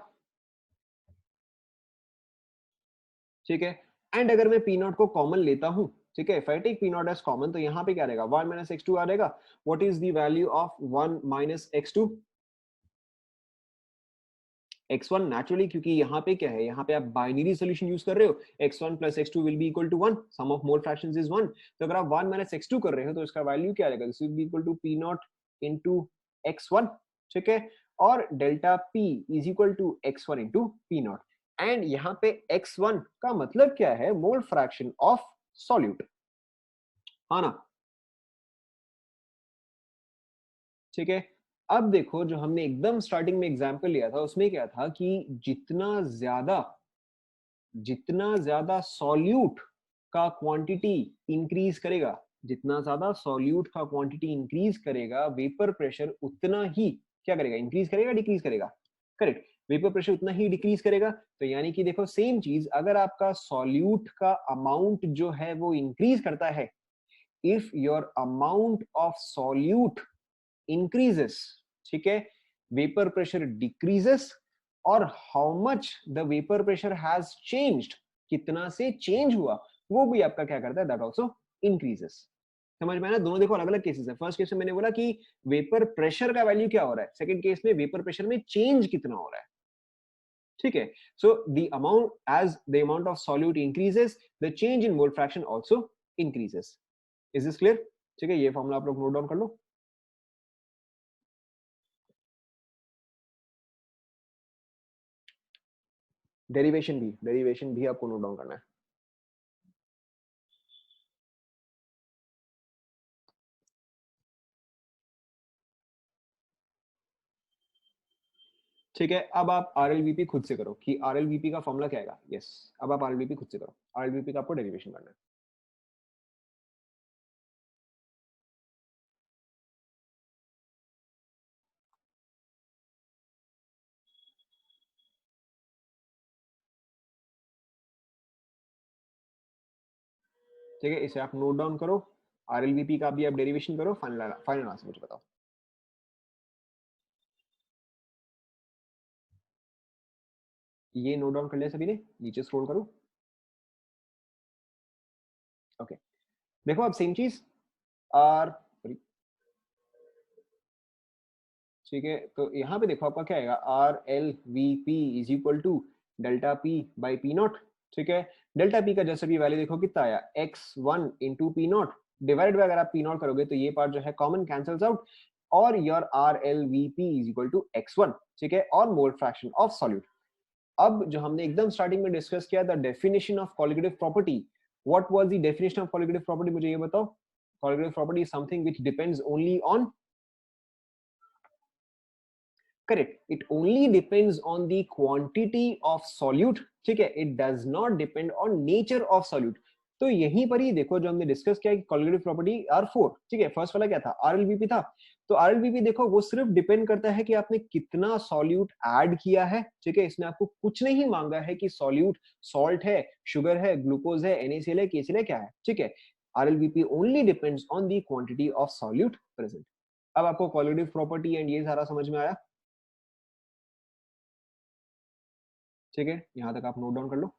ठीक है। एंड अगर मैं पी नॉट को कॉमन लेता हूं, ठीक है, if I take P naught as common तो यहाँ पे क्या रहेगा, 1 माइनस एक्स टू आ जाएगा। What is the value of 1 minus x two? x1 naturally, क्योंकि यहाँ पे क्या है, यहाँ पे आप बाइनरी सोल्यूशन यूज कर रहे हो, x1 plus x2 will be equal to 1, sum of mole fractions is 1। तो अगर आप 1 माइनस x2 कर रहे हो तो इसका वैल्यू क्या आएगा, this will be equal to p naught into x1, ठीक है। और delta p is equal to x1 into p naught. And यहाँ पे x1 का मतलब क्या है, मोल फ्रैक्शन ऑफ सॉल्यूट, हाँ ना, ठीक है। अब देखो जो हमने एकदम स्टार्टिंग में एग्जांपल लिया था उसमें क्या था कि जितना ज्यादा सॉल्यूट का क्वांटिटी इंक्रीज करेगा, जितना ज्यादा सॉल्यूट का क्वांटिटी इंक्रीज करेगा, वेपर प्रेशर उतना ही क्या करेगा, इंक्रीज करेगा, डिक्रीज करेगा, करेक्ट, वेपर प्रेशर उतना ही डिक्रीज करेगा। तो यानी कि देखो सेम चीज, अगर आपका सॉल्यूट का अमाउंट जो है वो इंक्रीज करता है, if your amount of solute increases, ठीक है, वेपर प्रेशर डिक्रीजेस, और how much the vapour pressure has changed, कितना से चेंज हुआ, वो भी आपका क्या करता है, दैट आल्सो इंक्रीजेस। समझ में आया ना, दोनों देखो अलग अलग केसेस है। फर्स्ट केस में मैंने बोला कि वेपर प्रेशर का वैल्यू क्या हो रहा है, सेकंड केस में वेपर प्रेशर में चेंज कितना हो रहा है, ठीक है। So the amount, as the amount of solute increases, the change in mole fraction also increases. Is this clear? ठीक है, ये फॉर्मूला आप लोग नोट डाउन कर लो। डेरिवेशन भी आपको नोट डाउन करना है। ठीक है, अब आप आरएलवीपी खुद से करो कि आरएलवीपी का फॉर्मूला क्या आएगा। यस, अब आप आरएलवीपी खुद से करो, आरएलवीपी का आपको डेरिवेशन करना है। ठीक है, इसे आप नोट डाउन करो, आरएलवीपी का भी आप डेरिवेशन करो, फाइनल फाइनल आंसर मुझे बताओ। ये नोट डाउन कर लिया सभी ने, नीचे स्क्रॉल करो। ओके, देखो अब सेम चीज, आर, ठीक है, तो यहाँ पे देखो आपका क्या आएगा, R L V P is equal to delta P by P naught, ठीक है। डेल्टा पी का जैसे भी वैल्यू देखो कितना आया, x1 into P not, divide by अगर आप पी नॉट करोगे तो ये पार्ट जो है कॉमन कैंसल्स आउट, और your R L V P is equal to x1, ठीक है, और मोल फ्रैक्शन ऑफ सॉल्यूट। अब जो हमने एकदम स्टार्टिंग में डिस्कस किया था, definition of colligative property, what was the definition of colligative property, मुझे ये बताओ। Colligative property is something which depends only on, correct, it only depends on the quantity of solute, ठीक है, it does not depend on nature of solute। तो यहीं पर ही देखो जो हमने डिस्कस किया कि कोलिगेटिव प्रॉपर्टी R4, ठीक है, फर्स्ट वाला क्या था, RLBP था। तो RLBP देखो वो सिर्फ डिपेंड करता है कि आपने कितना सॉल्यूट ऐड किया है, ठीक है, इसने आपको कुछ नहीं मांगा है कि सॉल्यूट सॉल्ट है, शुगर है, ग्लूकोज है, NaCl है, KCl है, क्या है, ठीक है। RLBP only depends on the quantity of solute present. अब आपको कोलिगेटिव प्रॉपर्टी एंड ये सारा समझ में आया, ठीक है, यहां तक आप नोट डाउन कर लो।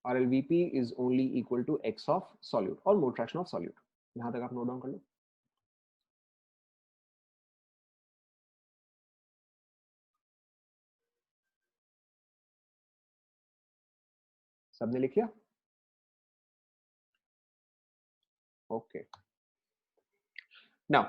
RLVP is only equal to x of solute और mole fraction of solute, यहां तक आप नोट डाउन कर लो। सबने लिख लिया? Okay, now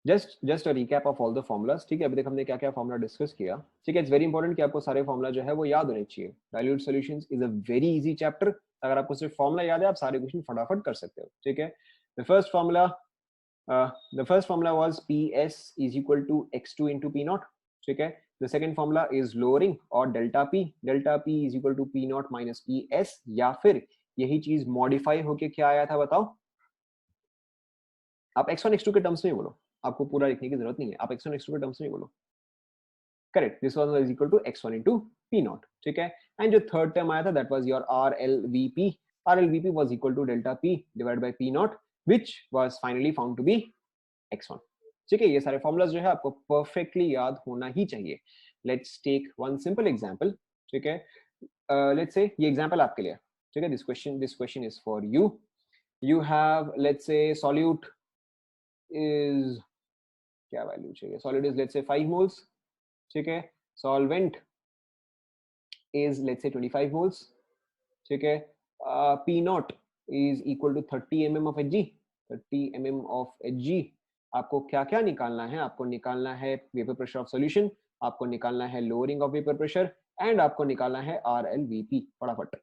just a recap of all the formulas, ठीक है, अभी तक हमने क्या क्या फॉर्मुला डिस्कस किया, ठीक है। इट्स वेरी इंपॉर्टेंट कि आपको सारे फॉर्मुला जो है वो याद होने चाहिए। Dilute solutions is a very easy chapter, अगर आपको सिर्फ फॉर्मुला याद है आप सारे क्वेश्चन फटाफट कर सकते हो, ठीक है। The first formula The first formula was PS is equal to x2 into p naught. ठीक है. The second formula is lowering और delta p is equal to p naught minus ps, या फिर यही चीज मॉडिफाई होके क्या आया था बताओ. आप x1 x2 के टर्म्स में बोलो, आपको पूरा लिखने की जरूरत नहीं है, आप x1 x2 के टर्म्स में बोलो. Correct, this was is equal to x1 into p naught. ठीक है. एंड जो थर्ड टर्म आया था that was your RLVP was equal to delta p divided by p naught, which was finally found to be x1. ठीक है. ये सारे formulas जो है आपको परफेक्टली याद होना ही चाहिए. Let's take one simple example. ठीक है. लेट्स से ये एग्जांपल आपके लिए. ठीक है. This question is for you. You have let's से सॉल्यूट इज, क्या वैल्यू चाहिए, solid is let's say 5 moles. ठीक है. Solvent is let's say 25 moles. ठीक है. P naught is equal to 30 mm of Hg. 30 mm of Hg. आपको क्या क्या निकालना है, आपको निकालना है वेपर प्रेशर ऑफ सॉल्यूशन, आपको निकालना है lowering of vapour pressure, and आपको निकालना है RLVP. फटाफट.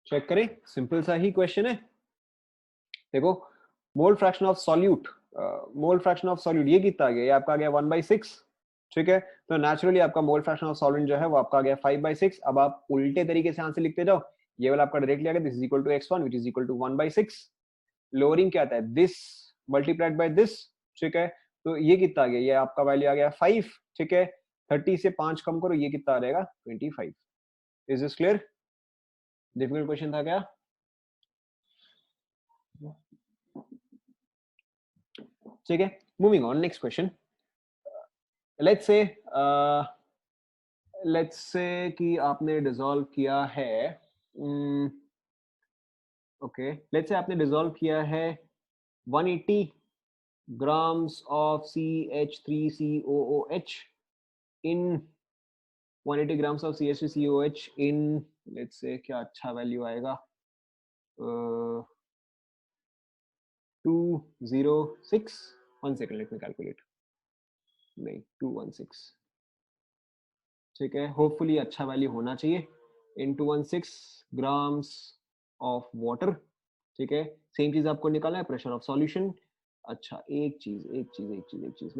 चेक करें, सिंपल सा ही क्वेश्चन है. देखो, मोल fraction of solute, mole fraction of solute ये कितना आ गया, ये आपका आ गया 1/6. ठीक है. तो नेचुरली आपका मोल फ्रैक्शन ऑफ सॉल्वेंट जो है वो आपका आ गया 5/6. अब आप उल्टे तरीके से आंसर लिखते जाओ. ये वाला आपका डायरेक्टली आ गया, this is equal to x1 which is equal to 1/6. Lowering क्या आता है, दिस मल्टीप्लाइड बाय दिस. ठीक है. तो ये कितना आ गया, ये आपका वैल्यू आ गया 5. ठीक है. 30 से 5 कम करो, ये कितना आ जाएगा 25. Is this clear? Difficult question था क्या? ठीक है. Moving on, next question. Let's say कि आपने डिसॉल्व किया है, ओके, लेट्स से आपने डिसॉल्व किया है 180 grams of CH3COOH in 180 grams of CH3COOH in, let's say, क्या अच्छा वैल्यू आएगा, 206. 1 second, let me calculate. नहीं, 216. ठीक है. होपफुली अच्छा वैल्यू होना चाहिए. इन 216 ग्राम्स ऑफ वाटर. ठीक है. सेम चीज आपको निकालना है, प्रेशर ऑफ सॉल्यूशन. अच्छा, एक चीज मैं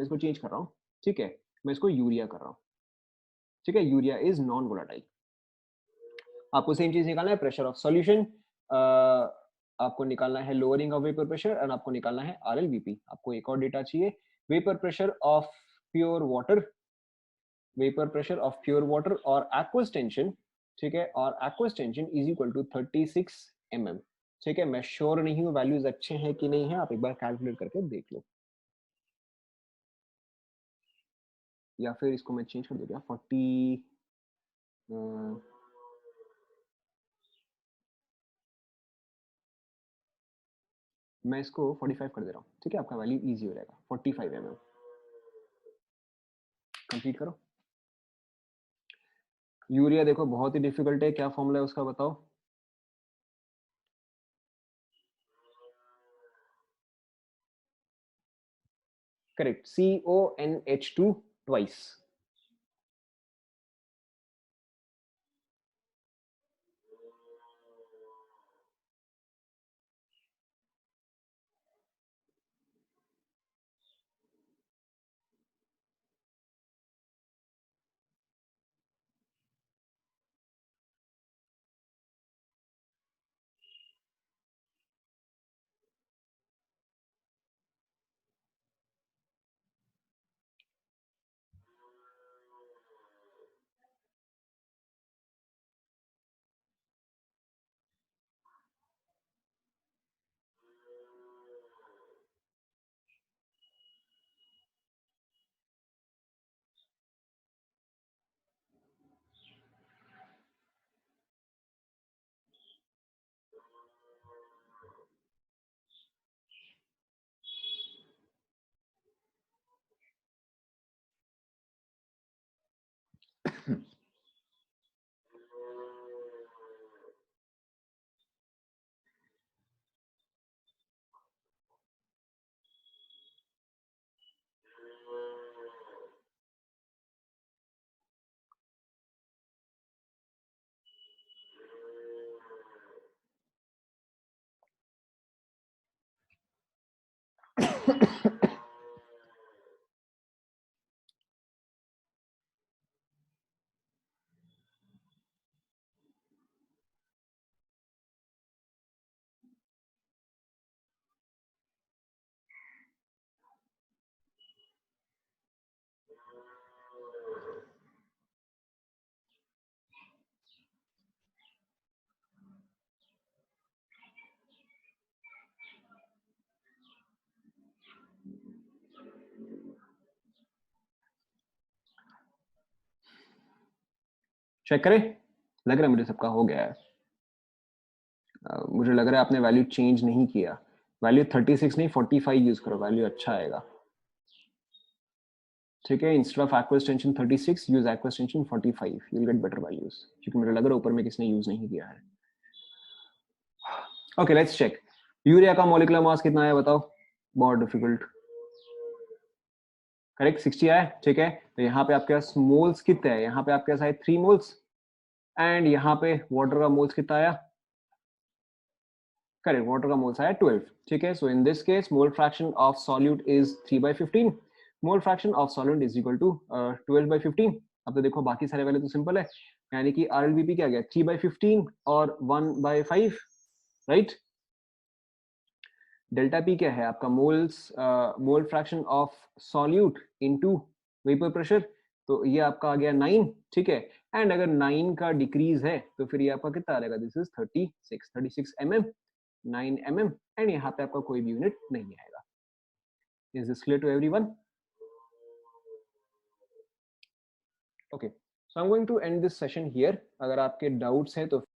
इसको चेंज कर रहा हूँ. ठीक है. मैं इसको यूरिया कर रहा हूँ. ठीक है. Urea is non volatile. आपको सेम चीज निकालना है, प्रेशर ऑफ सॉल्यूशन, आपको निकालना है lowering of vapour pressure, and आपको निकालना है RLVP. आपको एक और डेटा चाहिए, vapour pressure of pure water, vapour pressure of pure water और एक्वस टेंशन. ठीक है. और aqueous tension is equal to 36 mm. ठीक है. मैं श्योर नहीं हूँ वैल्यूज अच्छे हैं कि नहीं है, आप एक बार कैलकुलेट करके देख लो, या फिर इसको मैं चेंज कर दूंगा 40. मैं इसको 45 कर दे रहा हूँ. ठीक है. आपका वैल्यू इजी हो जाएगा, 45 mm. कंप्लीट करो. यूरिया देखो बहुत ही डिफिकल्ट है, क्या फॉर्मूला है उसका बताओ. Correct, CONH2 twice. चेक करें, लग रहा है मुझे सबका हो गया है। मुझे लग रहा है आपने वैल्यू चेंज नहीं किया। वैल्यू 36 नहीं 45 यूज करो, वैल्यू अच्छा आएगा। ठीक है, instead of aqua extension 36 use aqua extension 45, you will get better values, क्योंकि मुझे लग रहा है ऊपर में किसने यूज नहीं किया है। Okay let's check. यूरिया का मॉलिक्यूलर मास कितना है बताओ, बहुत डिफिकल्ट। करेक्ट 60 आया, ठीक है। तो यहाँ पे आपके पास मोल्स कितने हैं, यहाँ पे आपके पास आए 3 मोल्स, एंड यहाँ पे वाटर का मोल्स कितना आया, करेक्ट वाटर का मोल्स आया 12, ठीक है। So in this case mole fraction of solute is 3/15, mole fraction of solute is equal to 12/15। अब तो देखो बाकी सारे वाले तो सिंपल है, यानी कि RLVP क्या गया 3/15 और 1/5, राइट। डेल्टा पी क्या है आपका, मोल fraction of solute into vapour pressure, तो ये आपका आ गया 9, ठीक है। एंड अगर 9 का डिक्रीज है तो फिर ये आपका कितना आ जाएगा, this is 36 mm, 9 mm, and यहाँ पे आपका कोई भी यूनिट नहीं आएगा। Is this clear to everyone? Okay, so I am going to end this session here. अगर आपके डाउट्स हैं तो